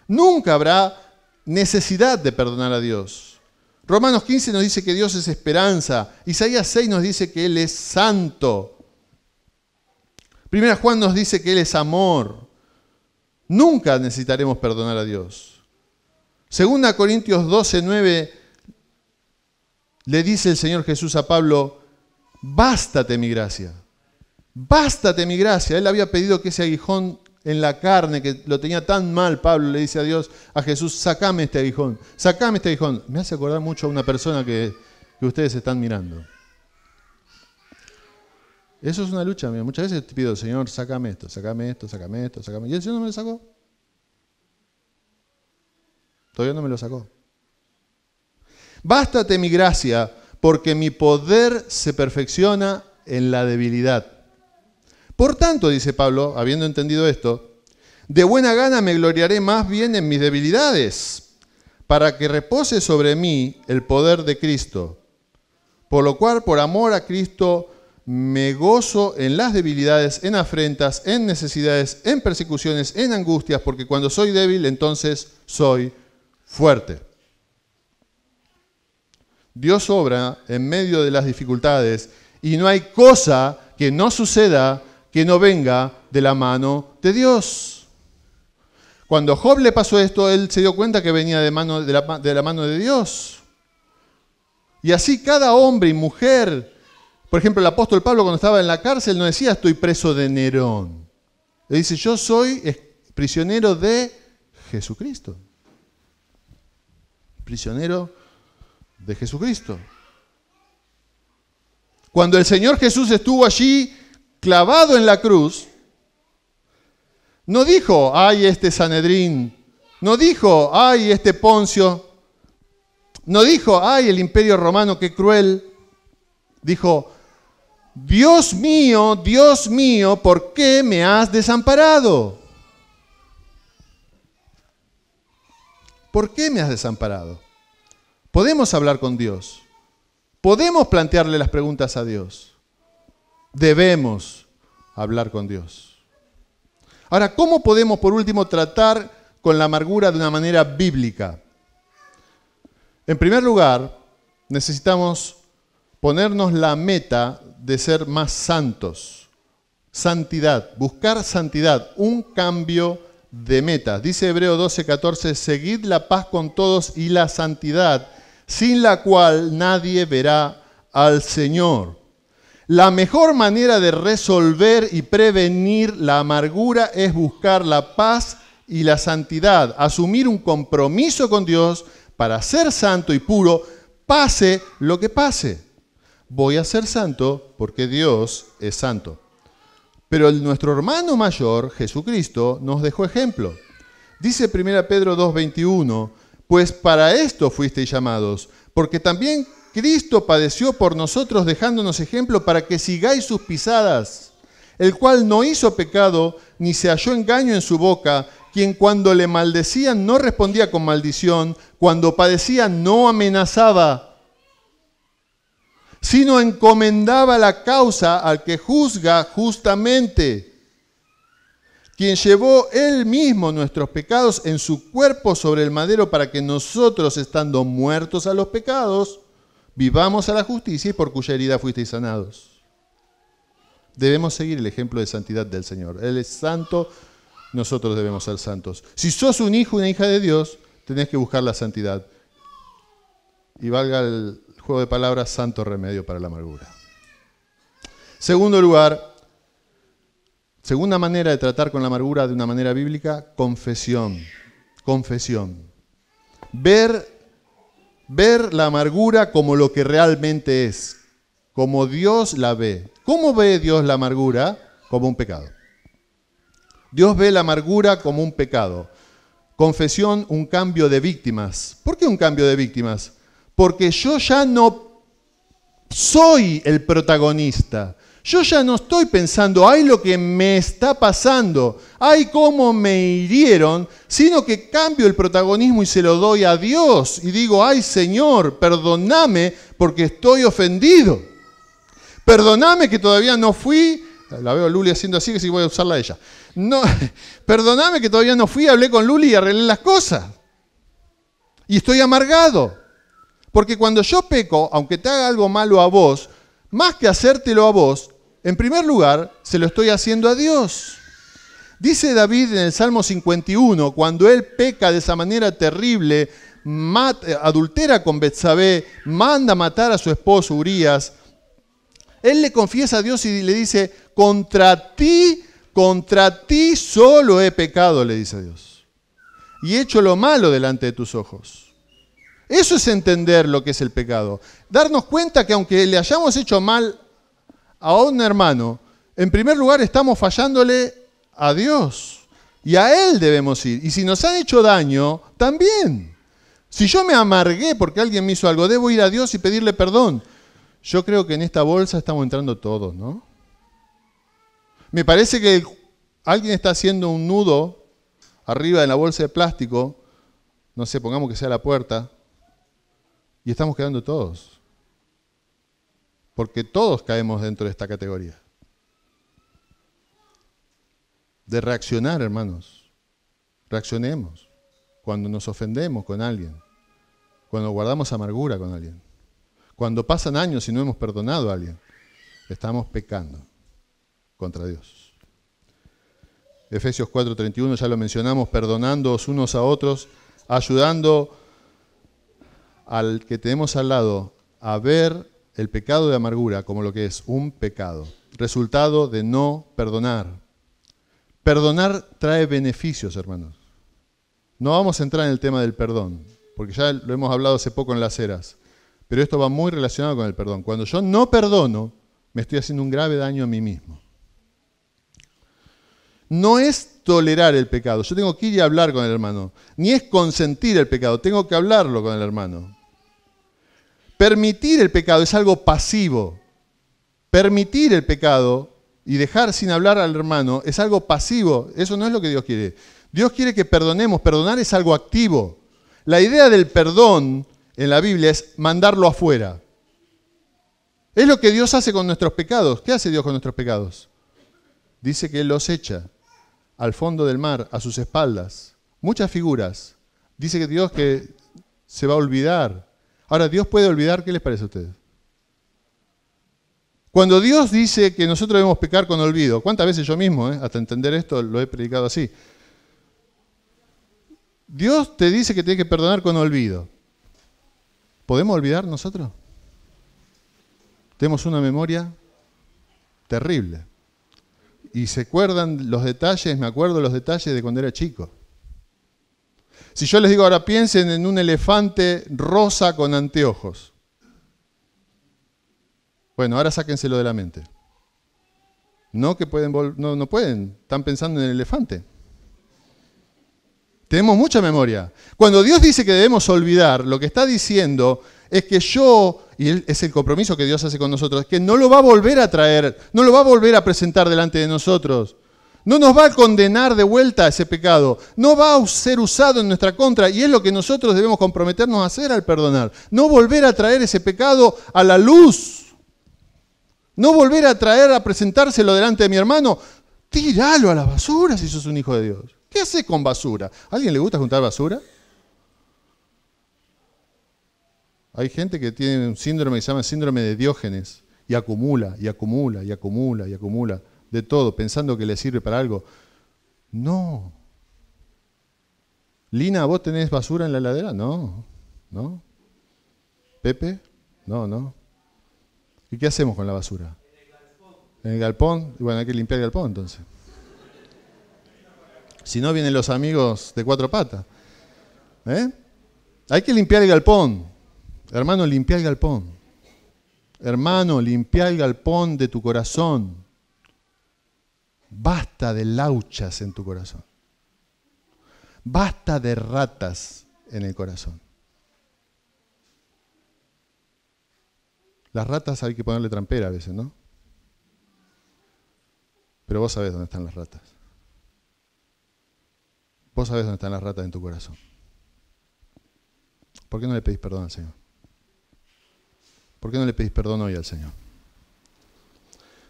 Nunca habrá necesidad de perdonar a Dios. Romanos 15 nos dice que Dios es esperanza. Isaías 6 nos dice que Él es santo. Primera Juan nos dice que Él es amor. Nunca necesitaremos perdonar a Dios. Segunda Corintios 12:9 le dice el Señor Jesús a Pablo, bástate mi gracia. Bástate mi gracia. Él había pedido que ese aguijón en la carne, que lo tenía tan mal, Pablo le dice a Dios, a Jesús, sacame este aguijón, sacame este aguijón. Me hace acordar mucho a una persona que ustedes están mirando. Eso es una lucha mía. Muchas veces te pido, Señor, sácame esto, sácame esto, sácame esto, sácame. Y el Señor no me lo sacó. Todavía no me lo sacó. Bástate mi gracia, porque mi poder se perfecciona en la debilidad. Por tanto, dice Pablo, habiendo entendido esto, de buena gana me gloriaré más bien en mis debilidades, para que repose sobre mí el poder de Cristo. Por lo cual, por amor a Cristo, me gozo en las debilidades, en afrentas, en necesidades, en persecuciones, en angustias, porque cuando soy débil, entonces soy fuerte. Dios obra en medio de las dificultades y no hay cosa que no suceda que no venga de la mano de Dios. Cuando a Job le pasó esto, él se dio cuenta que venía de la mano de Dios. Y así cada hombre y mujer, por ejemplo, el apóstol Pablo cuando estaba en la cárcel no decía estoy preso de Nerón. Él dice yo soy prisionero de Jesucristo. Prisionero de Jesucristo. Cuando el Señor Jesús estuvo allí clavado en la cruz, no dijo, ay, este Sanedrín, no dijo, ay, este Poncio, no dijo, ay, el imperio romano, qué cruel. Dijo, Dios mío, ¿por qué me has desamparado? ¿Por qué me has desamparado? Podemos hablar con Dios. Podemos plantearle las preguntas a Dios. Debemos hablar con Dios. Ahora, ¿cómo podemos, por último, tratar con la amargura de una manera bíblica? En primer lugar, necesitamos ponernos la meta de ser más santos. Santidad, buscar santidad, un cambio de meta. Dice Hebreo 12:14, seguid la paz con todos y la santidad, sin la cual nadie verá al Señor. La mejor manera de resolver y prevenir la amargura es buscar la paz y la santidad, asumir un compromiso con Dios para ser santo y puro, pase lo que pase. Voy a ser santo porque Dios es santo. Pero nuestro hermano mayor, Jesucristo, nos dejó ejemplo. Dice 1 Pedro 2:21, pues para esto fuisteis llamados, porque también Cristo padeció por nosotros dejándonos ejemplo para que sigáis sus pisadas, el cual no hizo pecado ni se halló engaño en su boca, quien cuando le maldecían no respondía con maldición, cuando padecía no amenazaba, sino encomendaba la causa al que juzga justamente, quien llevó él mismo nuestros pecados en su cuerpo sobre el madero para que nosotros, estando muertos a los pecados, vivamos a la justicia y por cuya herida fuisteis sanados. Debemos seguir el ejemplo de santidad del Señor. Él es santo, nosotros debemos ser santos. Si sos un hijo o una hija de Dios, tenés que buscar la santidad. Y valga el juego de palabras, santo remedio para la amargura. Segundo lugar, segunda manera de tratar con la amargura de una manera bíblica, confesión. Confesión. Ver la amargura como lo que realmente es, como Dios la ve. ¿Cómo ve Dios la amargura? Como un pecado. Dios ve la amargura como un pecado. Confesión, un cambio de víctimas. ¿Por qué un cambio de víctimas? Porque yo ya no soy el protagonista. Yo ya no estoy pensando, ay, lo que me está pasando, ay, cómo me hirieron, sino que cambio el protagonismo y se lo doy a Dios. Y digo, ay, Señor, perdóname porque estoy ofendido. Perdóname que todavía no fui, la veo a Luli haciendo así, que sí voy a usarla a ella. No, perdóname que todavía no fui, hablé con Luli y arreglé las cosas. Y estoy amargado. Porque cuando yo peco, aunque te haga algo malo a vos, más que hacértelo a vos, en primer lugar, se lo estoy haciendo a Dios. Dice David en el Salmo 51, cuando él peca de esa manera terrible, adultera con Betsabé, manda matar a su esposo Urías, él le confiesa a Dios y le dice, contra ti solo he pecado, le dice a Dios. Y he hecho lo malo delante de tus ojos. Eso es entender lo que es el pecado. Darnos cuenta que aunque le hayamos hecho mal a un hermano, en primer lugar estamos fallándole a Dios. Y a Él debemos ir. Y si nos han hecho daño, también. Si yo me amargué porque alguien me hizo algo, debo ir a Dios y pedirle perdón. Yo creo que en esta bolsa estamos entrando todos, ¿no? Me parece que alguien está haciendo un nudo arriba de la bolsa de plástico, no sé, pongamos que sea la puerta, y estamos quedando todos. Porque todos caemos dentro de esta categoría. De reaccionar, hermanos. Reaccionemos cuando nos ofendemos con alguien, cuando guardamos amargura con alguien. Cuando pasan años y no hemos perdonado a alguien, estamos pecando contra Dios. Efesios 4:31, ya lo mencionamos, perdonándoos unos a otros, ayudando al que tenemos al lado a ver el pecado de amargura como lo que es un pecado, resultado de no perdonar. Perdonar trae beneficios, hermanos. No vamos a entrar en el tema del perdón, porque ya lo hemos hablado hace poco en las eras. Pero esto va muy relacionado con el perdón. Cuando yo no perdono, me estoy haciendo un grave daño a mí mismo. No es tolerar el pecado. Yo tengo que ir y hablar con el hermano. Ni es consentir el pecado. Tengo que hablarlo con el hermano. Permitir el pecado es algo pasivo. Permitir el pecado y dejar sin hablar al hermano es algo pasivo. Eso no es lo que Dios quiere. Dios quiere que perdonemos. Perdonar es algo activo. La idea del perdón en la Biblia es mandarlo afuera. Es lo que Dios hace con nuestros pecados. ¿Qué hace Dios con nuestros pecados? Dice que Él los echa al fondo del mar, a sus espaldas. Muchas figuras. Dice que Dios que se va a olvidar. Ahora, ¿Dios puede olvidar? ¿Qué les parece a ustedes? Cuando Dios dice que nosotros debemos pecar con olvido, ¿cuántas veces yo mismo, hasta entender esto, lo he predicado así? Dios te dice que tienes que perdonar con olvido. ¿Podemos olvidar nosotros? Tenemos una memoria terrible. Y se acuerdan los detalles, me acuerdo los detalles de cuando era chico. Si yo les digo ahora piensen en un elefante rosa con anteojos. Bueno, ahora sáquenselo de la mente. No que pueden, no pueden, están pensando en el elefante. Tenemos mucha memoria. Cuando Dios dice que debemos olvidar, lo que está diciendo es que y es el compromiso que Dios hace con nosotros, es que no lo va a volver a traer, no lo va a volver a presentar delante de nosotros. No nos va a condenar de vuelta a ese pecado. No va a ser usado en nuestra contra. Y es lo que nosotros debemos comprometernos a hacer al perdonar. No volver a traer ese pecado a la luz. No volver a traer, a presentárselo delante de mi hermano. Tíralo a la basura si sos un hijo de Dios. ¿Qué haces con basura? ¿A alguien le gusta juntar basura? Hay gente que tiene un síndrome que se llama síndrome de Diógenes. Y acumula, y acumula, y acumula, y acumula. De todo, pensando que le sirve para algo. No. Lina, ¿vos tenés basura en la heladera? No. ¿No? ¿Pepe? No. ¿Y qué hacemos con la basura? En el galpón. Y bueno, hay que limpiar el galpón entonces. Si no, vienen los amigos de cuatro patas. Hay que limpiar el galpón. Hermano, limpia el galpón. Hermano, limpia el galpón de tu corazón. Basta de lauchas en tu corazón. Basta de ratas en el corazón. Las ratas hay que ponerle trampera a veces, ¿no? Pero vos sabés dónde están las ratas. Vos sabés dónde están las ratas en tu corazón. ¿Por qué no le pedís perdón al Señor? ¿Por qué no le pedís perdón hoy al Señor?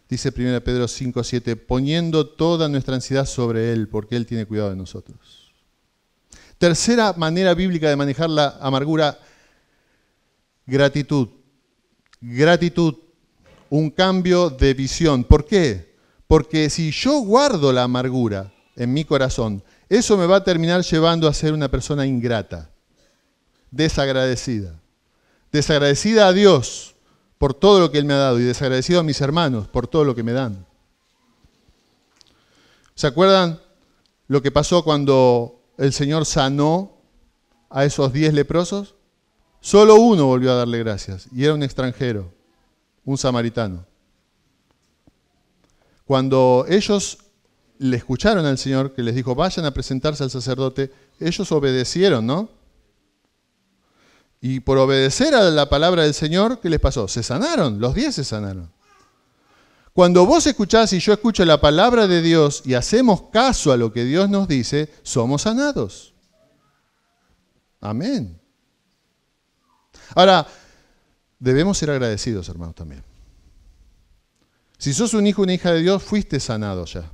Dice 1 Pedro 5:7, poniendo toda nuestra ansiedad sobre Él, porque Él tiene cuidado de nosotros. Tercera manera bíblica de manejar la amargura, gratitud. Gratitud, un cambio de visión. ¿Por qué? Porque si yo guardo la amargura en mi corazón, eso me va a terminar llevando a ser una persona ingrata, desagradecida. Desagradecida a Dios por todo lo que Él me ha dado y desagradecido a mis hermanos por todo lo que me dan. ¿Se acuerdan lo que pasó cuando el Señor sanó a esos 10 leprosos? Solo uno volvió a darle gracias y era un extranjero, un samaritano. Cuando ellos le escucharon al Señor que les dijo, vayan a presentarse al sacerdote, ellos obedecieron, ¿no? Y por obedecer a la palabra del Señor, ¿qué les pasó? Se sanaron, los 10 se sanaron. Cuando vos escuchás y yo escucho la palabra de Dios y hacemos caso a lo que Dios nos dice, somos sanados. Amén. Ahora, debemos ser agradecidos, hermanos, también. Si sos un hijo o una hija de Dios, fuiste sanado ya.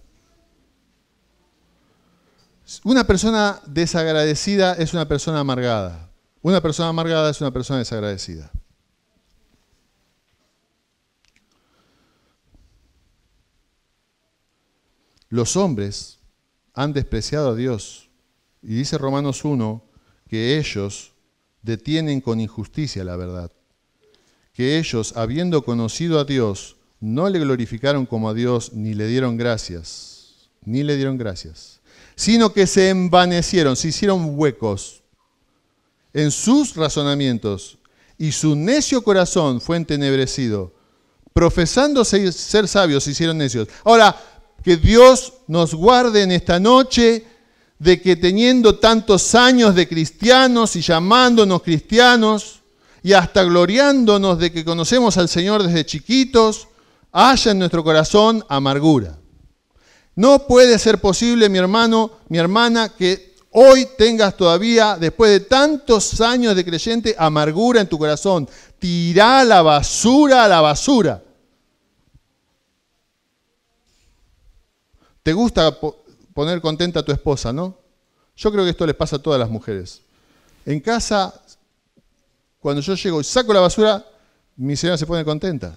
Una persona desagradecida es una persona amargada. Una persona amargada es una persona desagradecida. Los hombres han despreciado a Dios. Y dice Romanos 1 que ellos detienen con injusticia la verdad. Que ellos, habiendo conocido a Dios, no le glorificaron como a Dios ni le dieron gracias. Ni le dieron gracias. Sino que se envanecieron, se hicieron huecos en sus razonamientos, y su necio corazón fue entenebrecido. Profesando ser sabios, se hicieron necios. Ahora, que Dios nos guarde en esta noche de que teniendo tantos años de cristianos y llamándonos cristianos, y hasta gloriándonos de que conocemos al Señor desde chiquitos, haya en nuestro corazón amargura. No puede ser posible, mi hermano, mi hermana, que hoy tengas todavía, después de tantos años de creyente, amargura en tu corazón. Tirá la basura a la basura. Te gusta poner contenta a tu esposa, ¿no? Yo creo que esto les pasa a todas las mujeres. En casa, cuando yo llego y saco la basura, mi señora se pone contenta.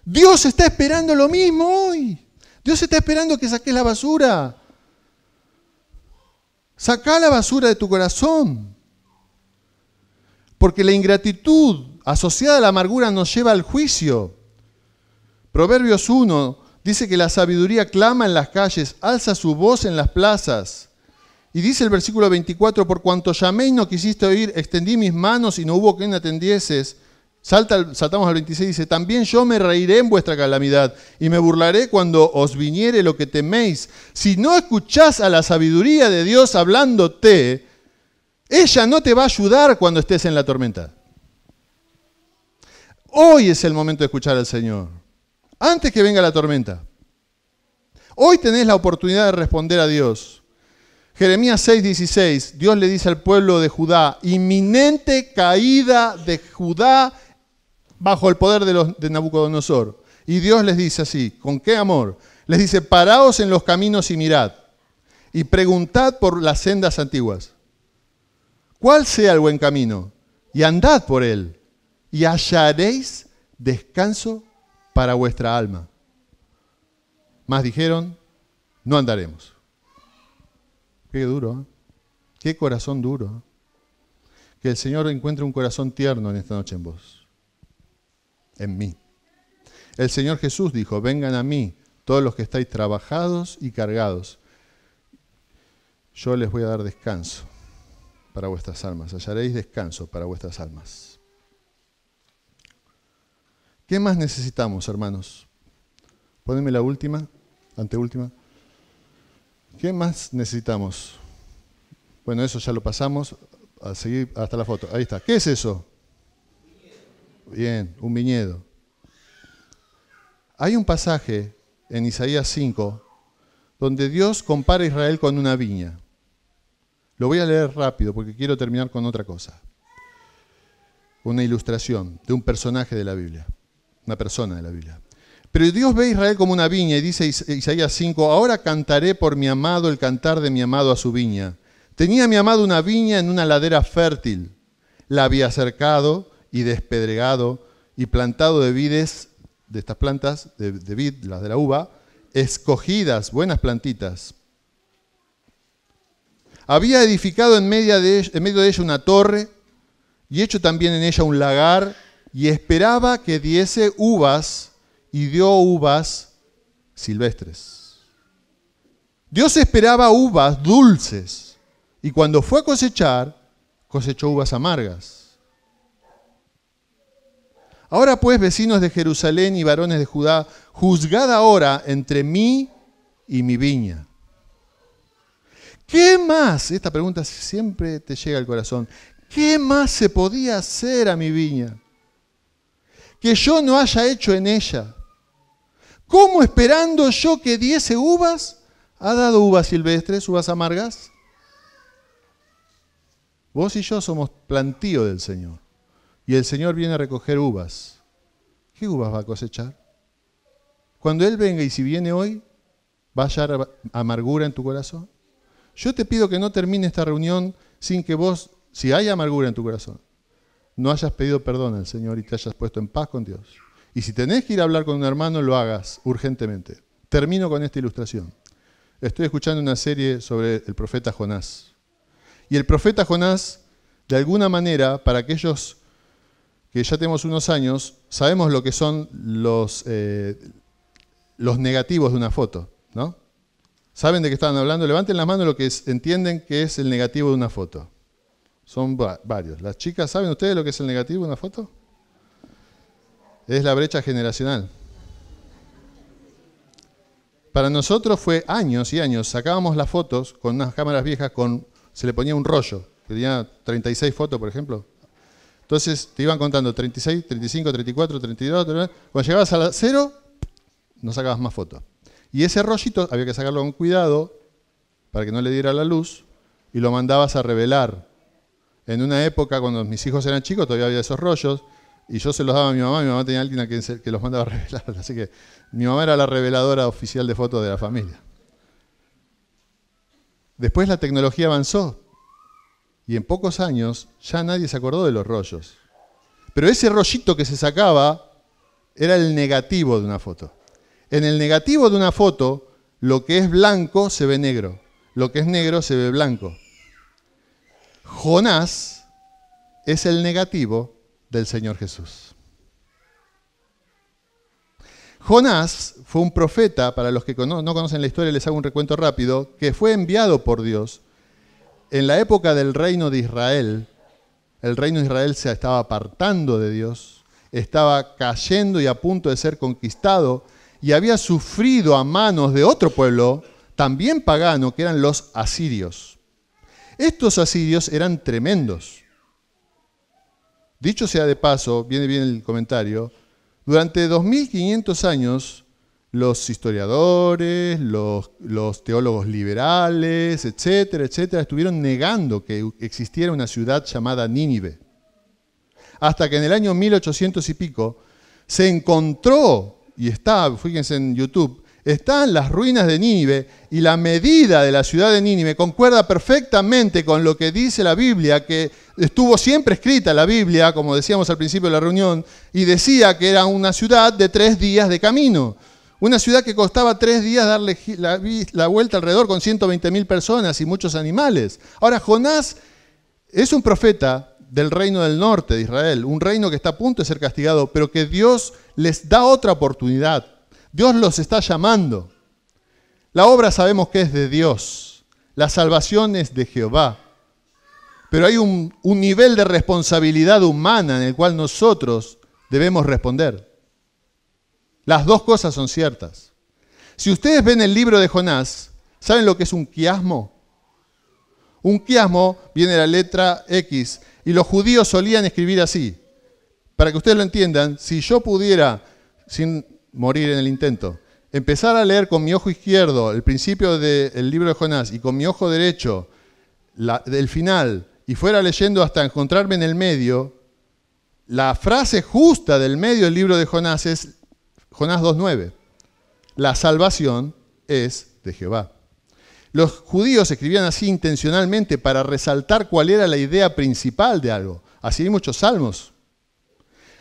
Dios está esperando lo mismo hoy. Dios está esperando que saques la basura. Sacá la basura de tu corazón. Porque la ingratitud asociada a la amargura nos lleva al juicio. Proverbios 1 dice que la sabiduría clama en las calles, alza su voz en las plazas. Y dice el versículo 24, por cuanto llamé y no quisiste oír, extendí mis manos y no hubo quien atendieses. Saltamos al 26, dice, también yo me reiré en vuestra calamidad y me burlaré cuando os viniere lo que teméis. Si no escuchás a la sabiduría de Dios hablándote, ella no te va a ayudar cuando estés en la tormenta. Hoy es el momento de escuchar al Señor. antes que venga la tormenta. Hoy tenés la oportunidad de responder a Dios. Jeremías 6:16, Dios le dice al pueblo de Judá, inminente caída de Judá bajo el poder de Nabucodonosor. Y Dios les dice así, ¿con qué amor? Les dice, paraos en los caminos y mirad, y preguntad por las sendas antiguas. ¿Cuál sea el buen camino? Y andad por él, y hallaréis descanso para vuestra alma. Mas dijeron, no andaremos. Qué duro, ¿eh? Qué corazón duro. ¿Eh? Que el Señor encuentre un corazón tierno en esta noche en vos, en mí. El Señor Jesús dijo, vengan a mí todos los que estáis trabajados y cargados. Yo les voy a dar descanso para vuestras almas. Hallaréis descanso para vuestras almas. ¿Qué más necesitamos, hermanos? Poneme la última, anteúltima. ¿Qué más necesitamos? Bueno, eso ya lo pasamos. A seguir hasta la foto. Ahí está. ¿Qué es eso? Bien, un viñedo. Hay un pasaje en Isaías 5 donde Dios compara a Israel con una viña. Lo voy a leer rápido porque quiero terminar con otra cosa. Una ilustración de un personaje de la Biblia, una persona de la Biblia. Pero Dios ve a Israel como una viña y dice Isaías 5, ahora cantaré por mi amado el cantar de mi amado a su viña. Tenía mi amado una viña en una ladera fértil. La había cercado y despedregado y plantado de vides, de estas plantas, de vid, las de la uva, escogidas, buenas plantitas. Había edificado en medio de ella una torre y hecho también en ella un lagar y esperaba que diese uvas y dio uvas silvestres. Dios esperaba uvas dulces y cuando fue a cosechar, cosechó uvas amargas. Ahora pues, vecinos de Jerusalén y varones de Judá, juzgad ahora entre mí y mi viña. ¿Qué más? Esta pregunta siempre te llega al corazón. ¿Qué más se podía hacer a mi viña que yo no haya hecho en ella? ¿Cómo esperando yo que diese uvas, ha dado uvas silvestres, uvas amargas? Vos y yo somos plantío del Señor. Y el Señor viene a recoger uvas. ¿Qué uvas va a cosechar? Cuando Él venga, y si viene hoy, ¿va a hallar amargura en tu corazón? Yo te pido que no termine esta reunión sin que vos, si hay amargura en tu corazón, no hayas pedido perdón al Señor y te hayas puesto en paz con Dios. Y si tenés que ir a hablar con un hermano, lo hagas urgentemente. Termino con esta ilustración. Estoy escuchando una serie sobre el profeta Jonás. Y el profeta Jonás, de alguna manera, para aquellos que ya tenemos unos años, sabemos lo que son los negativos de una foto, ¿no? ¿Saben de qué estaban hablando? Levanten la mano lo que entienden que es el negativo de una foto. Son varios. Las chicas, ¿saben ustedes lo que es el negativo de una foto? Es la brecha generacional. Para nosotros fue años y años. Sacábamos las fotos con unas cámaras viejas, se le ponía un rollo, que tenía 36 fotos, por ejemplo. Entonces te iban contando 36, 35, 34, 32. Cuando llegabas a la 0, no sacabas más fotos. Y ese rollito había que sacarlo con cuidado para que no le diera la luz y lo mandabas a revelar. En una época, cuando mis hijos eran chicos, todavía había esos rollos y yo se los daba a mi mamá tenía alguien que los mandaba a revelar. Así que mi mamá era la reveladora oficial de fotos de la familia. Después la tecnología avanzó y en pocos años ya nadie se acordó de los rollos. Pero ese rollito que se sacaba era el negativo de una foto. En el negativo de una foto, lo que es blanco se ve negro, lo que es negro se ve blanco. Jonás es el negativo del Señor Jesús. Jonás fue un profeta, para los que no conocen la historia les hago un recuento rápido, que fue enviado por Dios en la época del reino de Israel. El reino de Israel se estaba apartando de Dios, estaba cayendo y a punto de ser conquistado y había sufrido a manos de otro pueblo, también pagano, que eran los asirios. Estos asirios eran tremendos. Dicho sea de paso, viene bien el comentario, Durante 2500 años, los historiadores, los teólogos liberales, etcétera, etcétera, estuvieron negando que existiera una ciudad llamada Nínive. Hasta que en el año 1800 y pico se encontró, y está, fíjense en YouTube, están las ruinas de Nínive, y la medida de la ciudad de Nínive concuerda perfectamente con lo que dice la Biblia, que estuvo siempre escrita la Biblia, como decíamos al principio de la reunión, y decía que era una ciudad de 3 días de camino. Una ciudad que costaba 3 días darle la vuelta alrededor con 120.000 personas y muchos animales. Ahora, Jonás es un profeta del reino del norte de Israel, un reino que está a punto de ser castigado, pero que Dios les da otra oportunidad. Dios los está llamando. La obra sabemos que es de Dios. La salvación es de Jehová. Pero hay un nivel de responsabilidad humana en el cual nosotros debemos responder. Las dos cosas son ciertas. Si ustedes ven el libro de Jonás, ¿saben lo que es un quiasmo? Un quiasmo viene de la letra X y los judíos solían escribir así. Para que ustedes lo entiendan, si yo pudiera, sin morir en el intento, empezar a leer con mi ojo izquierdo el principio del libro de Jonás y con mi ojo derecho del final y fuera leyendo hasta encontrarme en el medio, la frase justa del medio del libro de Jonás es Jonás 2.9. La salvación es de Jehová. Los judíos escribían así intencionalmente para resaltar cuál era la idea principal de algo. Así hay muchos salmos.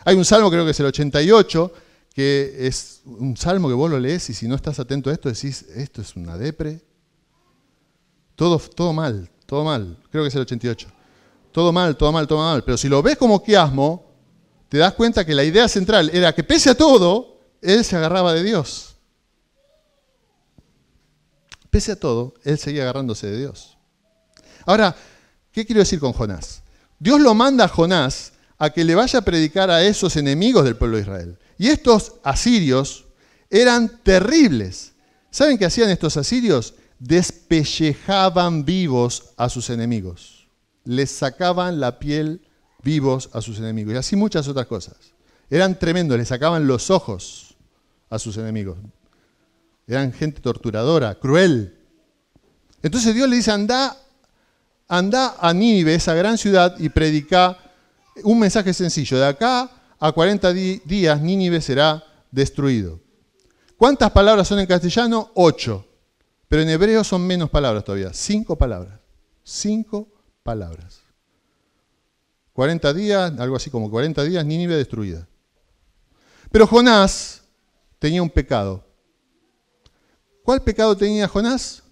Hay un salmo, creo que es el 88, que es un salmo que vos lo lees y si no estás atento a esto decís, esto es una depre. Todo mal, todo mal. Creo que es el 88. Todo mal, todo mal, todo mal. Pero si lo ves como quiasmo, te das cuenta que la idea central era que pese a todo, él se agarraba de Dios. Pese a todo, él seguía agarrándose de Dios. Ahora, ¿qué quiero decir con Jonás? Dios lo manda a Jonás a que le vaya a predicar a esos enemigos del pueblo de Israel. Y estos asirios eran terribles. ¿Saben qué hacían estos asirios? Despellejaban vivos a sus enemigos. Les sacaban la piel vivos a sus enemigos. Y así muchas otras cosas. Eran tremendos, les sacaban los ojos a sus enemigos. Eran gente torturadora, cruel. Entonces Dios le dice, anda a Nínive, esa gran ciudad, y predica un mensaje sencillo. De acá a 40 días Nínive será destruido. ¿Cuántas palabras son en castellano? 8. Pero en hebreo son menos palabras todavía. 5 palabras. 5 palabras. 40 días, algo así como 40 días, Nínive destruida. Pero Jonás tenía un pecado. ¿Cuál pecado tenía Jonás?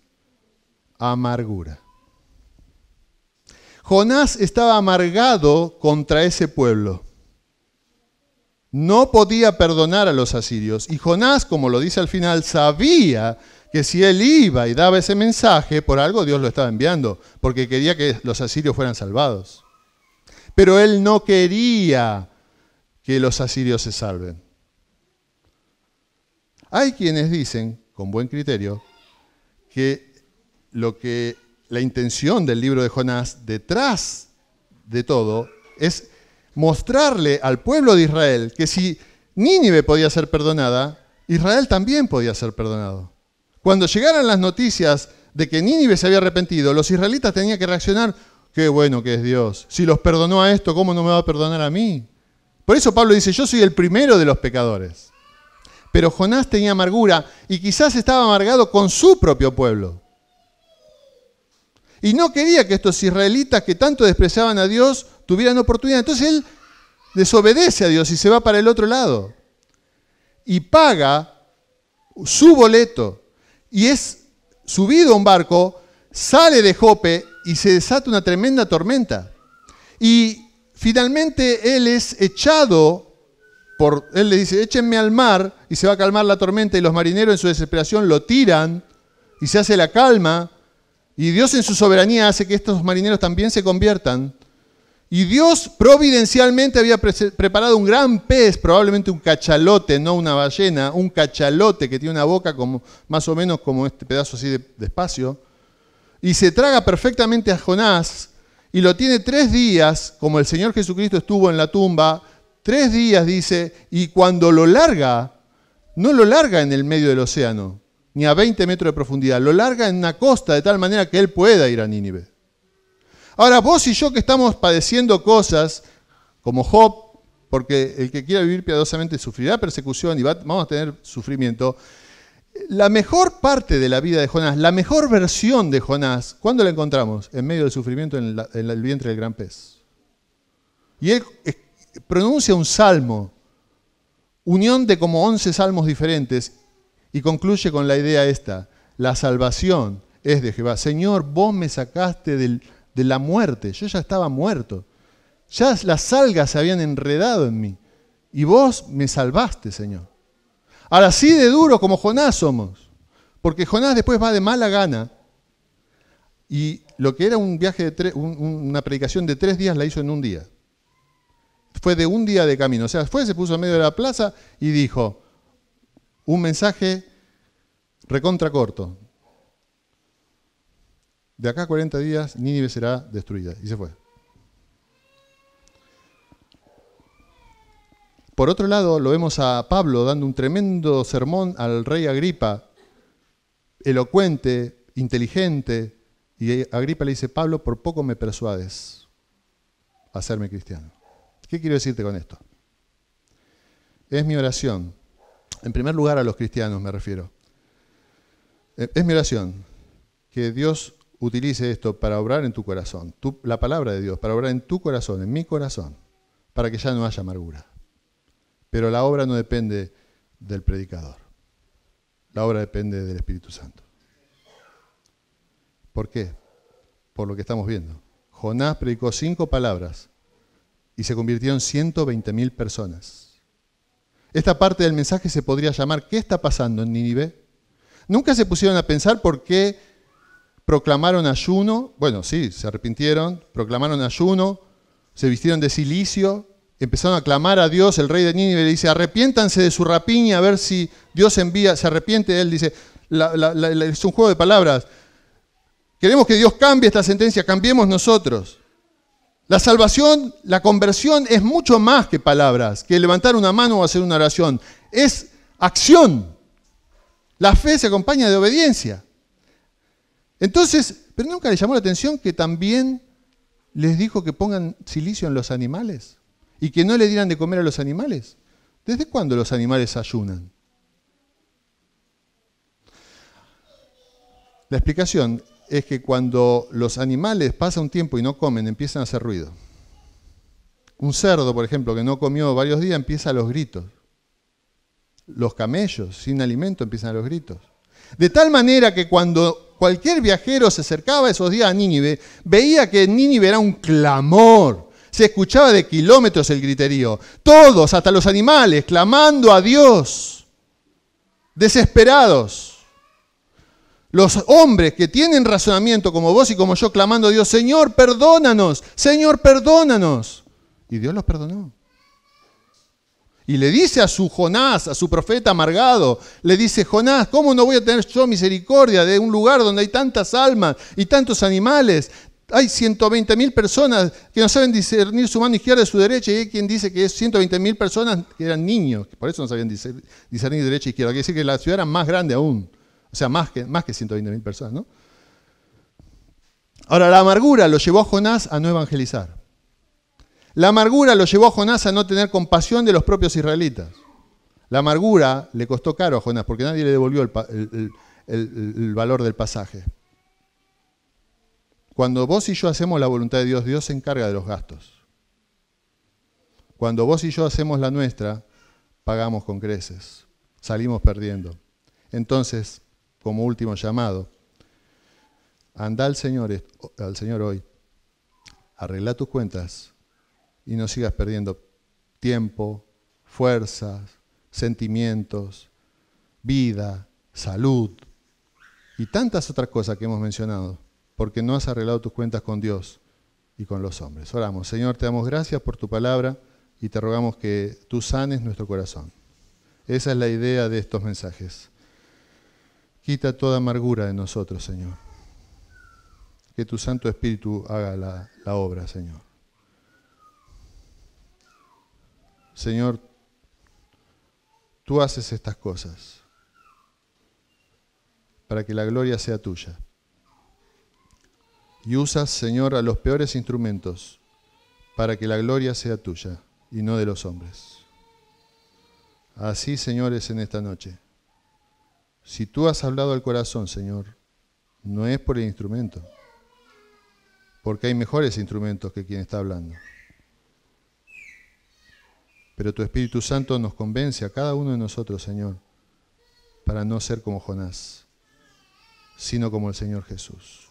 Amargura. Jonás estaba amargado contra ese pueblo. No podía perdonar a los asirios. Y Jonás, como lo dice al final, sabía que si él iba y daba ese mensaje, por algo Dios lo estaba enviando, porque quería que los asirios fueran salvados. Pero él no quería que los asirios se salven. Hay quienes dicen, con buen criterio, que la intención del libro de Jonás, detrás de todo, es mostrarle al pueblo de Israel que si Nínive podía ser perdonada, Israel también podía ser perdonado. Cuando llegaran las noticias de que Nínive se había arrepentido, los israelitas tenían que reaccionar, qué bueno que es Dios. Si los perdonó a esto, ¿cómo no me va a perdonar a mí? Por eso Pablo dice, yo soy el primero de los pecadores. Pero Jonás tenía amargura y quizás estaba amargado con su propio pueblo. Y no quería que estos israelitas que tanto despreciaban a Dios tuvieran oportunidad. Entonces él desobedece a Dios y se va para el otro lado. Y paga su boleto. Y es subido a un barco, sale de Jope y se desata una tremenda tormenta. Y finalmente él es echado. Él le dice, échenme al mar y se va a calmar la tormenta y los marineros en su desesperación lo tiran y se hace la calma y Dios en su soberanía hace que estos marineros también se conviertan. Y Dios providencialmente había preparado un gran pez, probablemente un cachalote, no una ballena, un cachalote que tiene una boca como, más o menos como este pedazo así de espacio, y se traga perfectamente a Jonás y lo tiene 3 días, como el Señor Jesucristo estuvo en la tumba, 3 días, dice, y cuando lo larga, no lo larga en el medio del océano, ni a 20 metros de profundidad, lo larga en una costa de tal manera que él pueda ir a Nínive. Ahora, vos y yo que estamos padeciendo cosas como Job, porque el que quiera vivir piadosamente sufrirá persecución y vamos a tener sufrimiento. La mejor parte de la vida de Jonás, la mejor versión de Jonás, ¿cuándo la encontramos? En medio del sufrimiento en el vientre del gran pez. Y él pronuncia un salmo, unión de como 11 salmos diferentes, y concluye con la idea esta: la salvación es de Jehová. Señor, vos me sacaste de la muerte, yo ya estaba muerto. Ya las algas se habían enredado en mí. Y vos me salvaste, Señor. Ahora, así de duro como Jonás somos. Porque Jonás después va de mala gana. Y lo que era un viaje una predicación de 3 días la hizo en un día. Fue de un día de camino. O sea, se puso en medio de la plaza y dijo un mensaje recontra corto. De acá a 40 días Nínive será destruida. Y se fue. Por otro lado, lo vemos a Pablo dando un tremendo sermón al rey Agripa, elocuente, inteligente, y Agripa le dice: Pablo, por poco me persuades a hacerme cristiano. ¿Qué quiero decirte con esto? Es mi oración, en primer lugar a los cristianos me refiero, es mi oración que Dios utilice esto para obrar en tu corazón, la palabra de Dios, para obrar en tu corazón, en mi corazón, para que ya no haya amargura. Pero la obra no depende del predicador. La obra depende del Espíritu Santo. ¿Por qué? Por lo que estamos viendo. Jonás predicó 5 palabras y se convirtieron 120.000 personas. Esta parte del mensaje se podría llamar: ¿qué está pasando en Nínive? Nunca se pusieron a pensar por qué proclamaron ayuno. Bueno, sí, se arrepintieron, proclamaron ayuno, se vistieron de cilicio, empezaron a clamar a Dios. El rey de Nínive le dice: arrepiéntanse de su rapiña, a ver si Dios envía, se arrepiente. Él dice, es un juego de palabras. Queremos que Dios cambie esta sentencia, cambiemos nosotros. La salvación, la conversión es mucho más que palabras, que levantar una mano o hacer una oración. Es acción. La fe se acompaña de obediencia. Entonces, ¿pero nunca les llamó la atención que también les dijo que pongan silicio en los animales? Y que no le dieran de comer a los animales. ¿Desde cuándo los animales ayunan? La explicación es que cuando los animales pasan un tiempo y no comen, empiezan a hacer ruido. Un cerdo, por ejemplo, que no comió varios días, empieza a los gritos. Los camellos, sin alimento, empiezan a los gritos. De tal manera que cuando cualquier viajero se acercaba esos días a Nínive, veía que en Nínive era un clamor. Se escuchaba de kilómetros el griterío. Todos, hasta los animales, clamando a Dios. Desesperados. Los hombres que tienen razonamiento como vos y como yo, clamando a Dios: Señor, perdónanos, Señor, perdónanos. Y Dios los perdonó. Y le dice a su Jonás, a su profeta amargado, le dice: Jonás, ¿cómo no voy a tener yo misericordia de un lugar donde hay tantas almas y tantos animales? Hay 120.000 personas que no saben discernir su mano izquierda de su derecha, y hay quien dice que es 120.000 personas que eran niños, por eso no sabían discernir derecha e izquierda. Quiere decir que la ciudad era más grande aún, o sea, más que 120.000 personas, ¿no? Ahora, la amargura lo llevó a Jonás a no evangelizar. La amargura lo llevó a Jonás a no tener compasión de los propios israelitas. La amargura le costó caro a Jonás porque nadie le devolvió el valor del pasaje. Cuando vos y yo hacemos la voluntad de Dios, Dios se encarga de los gastos. Cuando vos y yo hacemos la nuestra, pagamos con creces, salimos perdiendo. Entonces, como último llamado, anda al Señor hoy, arregla tus cuentas y no sigas perdiendo tiempo, fuerzas, sentimientos, vida, salud y tantas otras cosas que hemos mencionado, porque no has arreglado tus cuentas con Dios y con los hombres. Oramos. Señor, te damos gracias por tu palabra y te rogamos que tú sanes nuestro corazón. Esa es la idea de estos mensajes. Quita toda amargura de nosotros, Señor. Que tu Santo Espíritu haga la obra, Señor. Señor, tú haces estas cosas para que la gloria sea tuya. Y usas, Señor, a los peores instrumentos para que la gloria sea tuya y no de los hombres. Así, Señor, es en esta noche. Si tú has hablado al corazón, Señor, no es por el instrumento, porque hay mejores instrumentos que quien está hablando. Pero tu Espíritu Santo nos convence a cada uno de nosotros, Señor, para no ser como Jonás, sino como el Señor Jesús.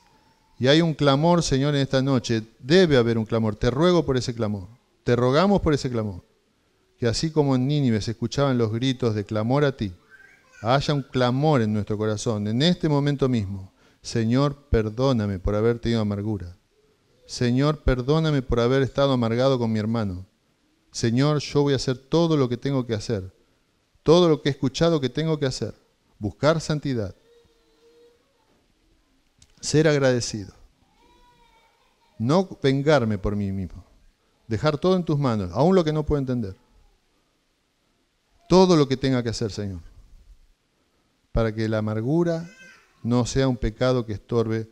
Y hay un clamor, Señor, en esta noche. Debe haber un clamor. Te ruego por ese clamor. Te rogamos por ese clamor. Que así como en Nínive se escuchaban los gritos de clamor a ti, haya un clamor en nuestro corazón, en este momento mismo. Señor, perdóname por haber tenido amargura. Señor, perdóname por haber estado amargado con mi hermano. Señor, yo voy a hacer todo lo que tengo que hacer. Todo lo que he escuchado que tengo que hacer. Buscar santidad. Ser agradecido. No vengarme por mí mismo. Dejar todo en tus manos, aún lo que no puedo entender. Todo lo que tenga que hacer, Señor. Para que la amargura no sea un pecado que estorbe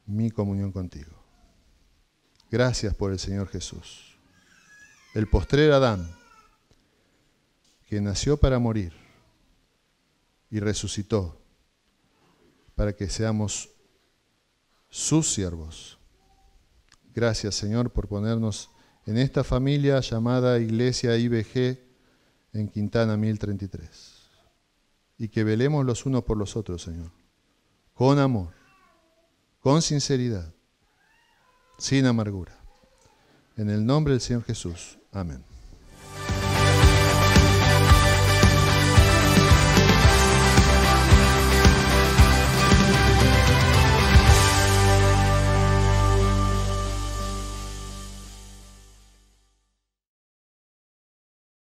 mi comunión contigo. Gracias por el Señor Jesús. El postrer Adán, que nació para morir y resucitó para que seamos sus siervos. Gracias, Señor, por ponernos en esta familia llamada Iglesia IBG en Quintana 1033. Y que velemos los unos por los otros, Señor, con amor, con sinceridad, sin amargura. En el nombre del Señor Jesús. Amén.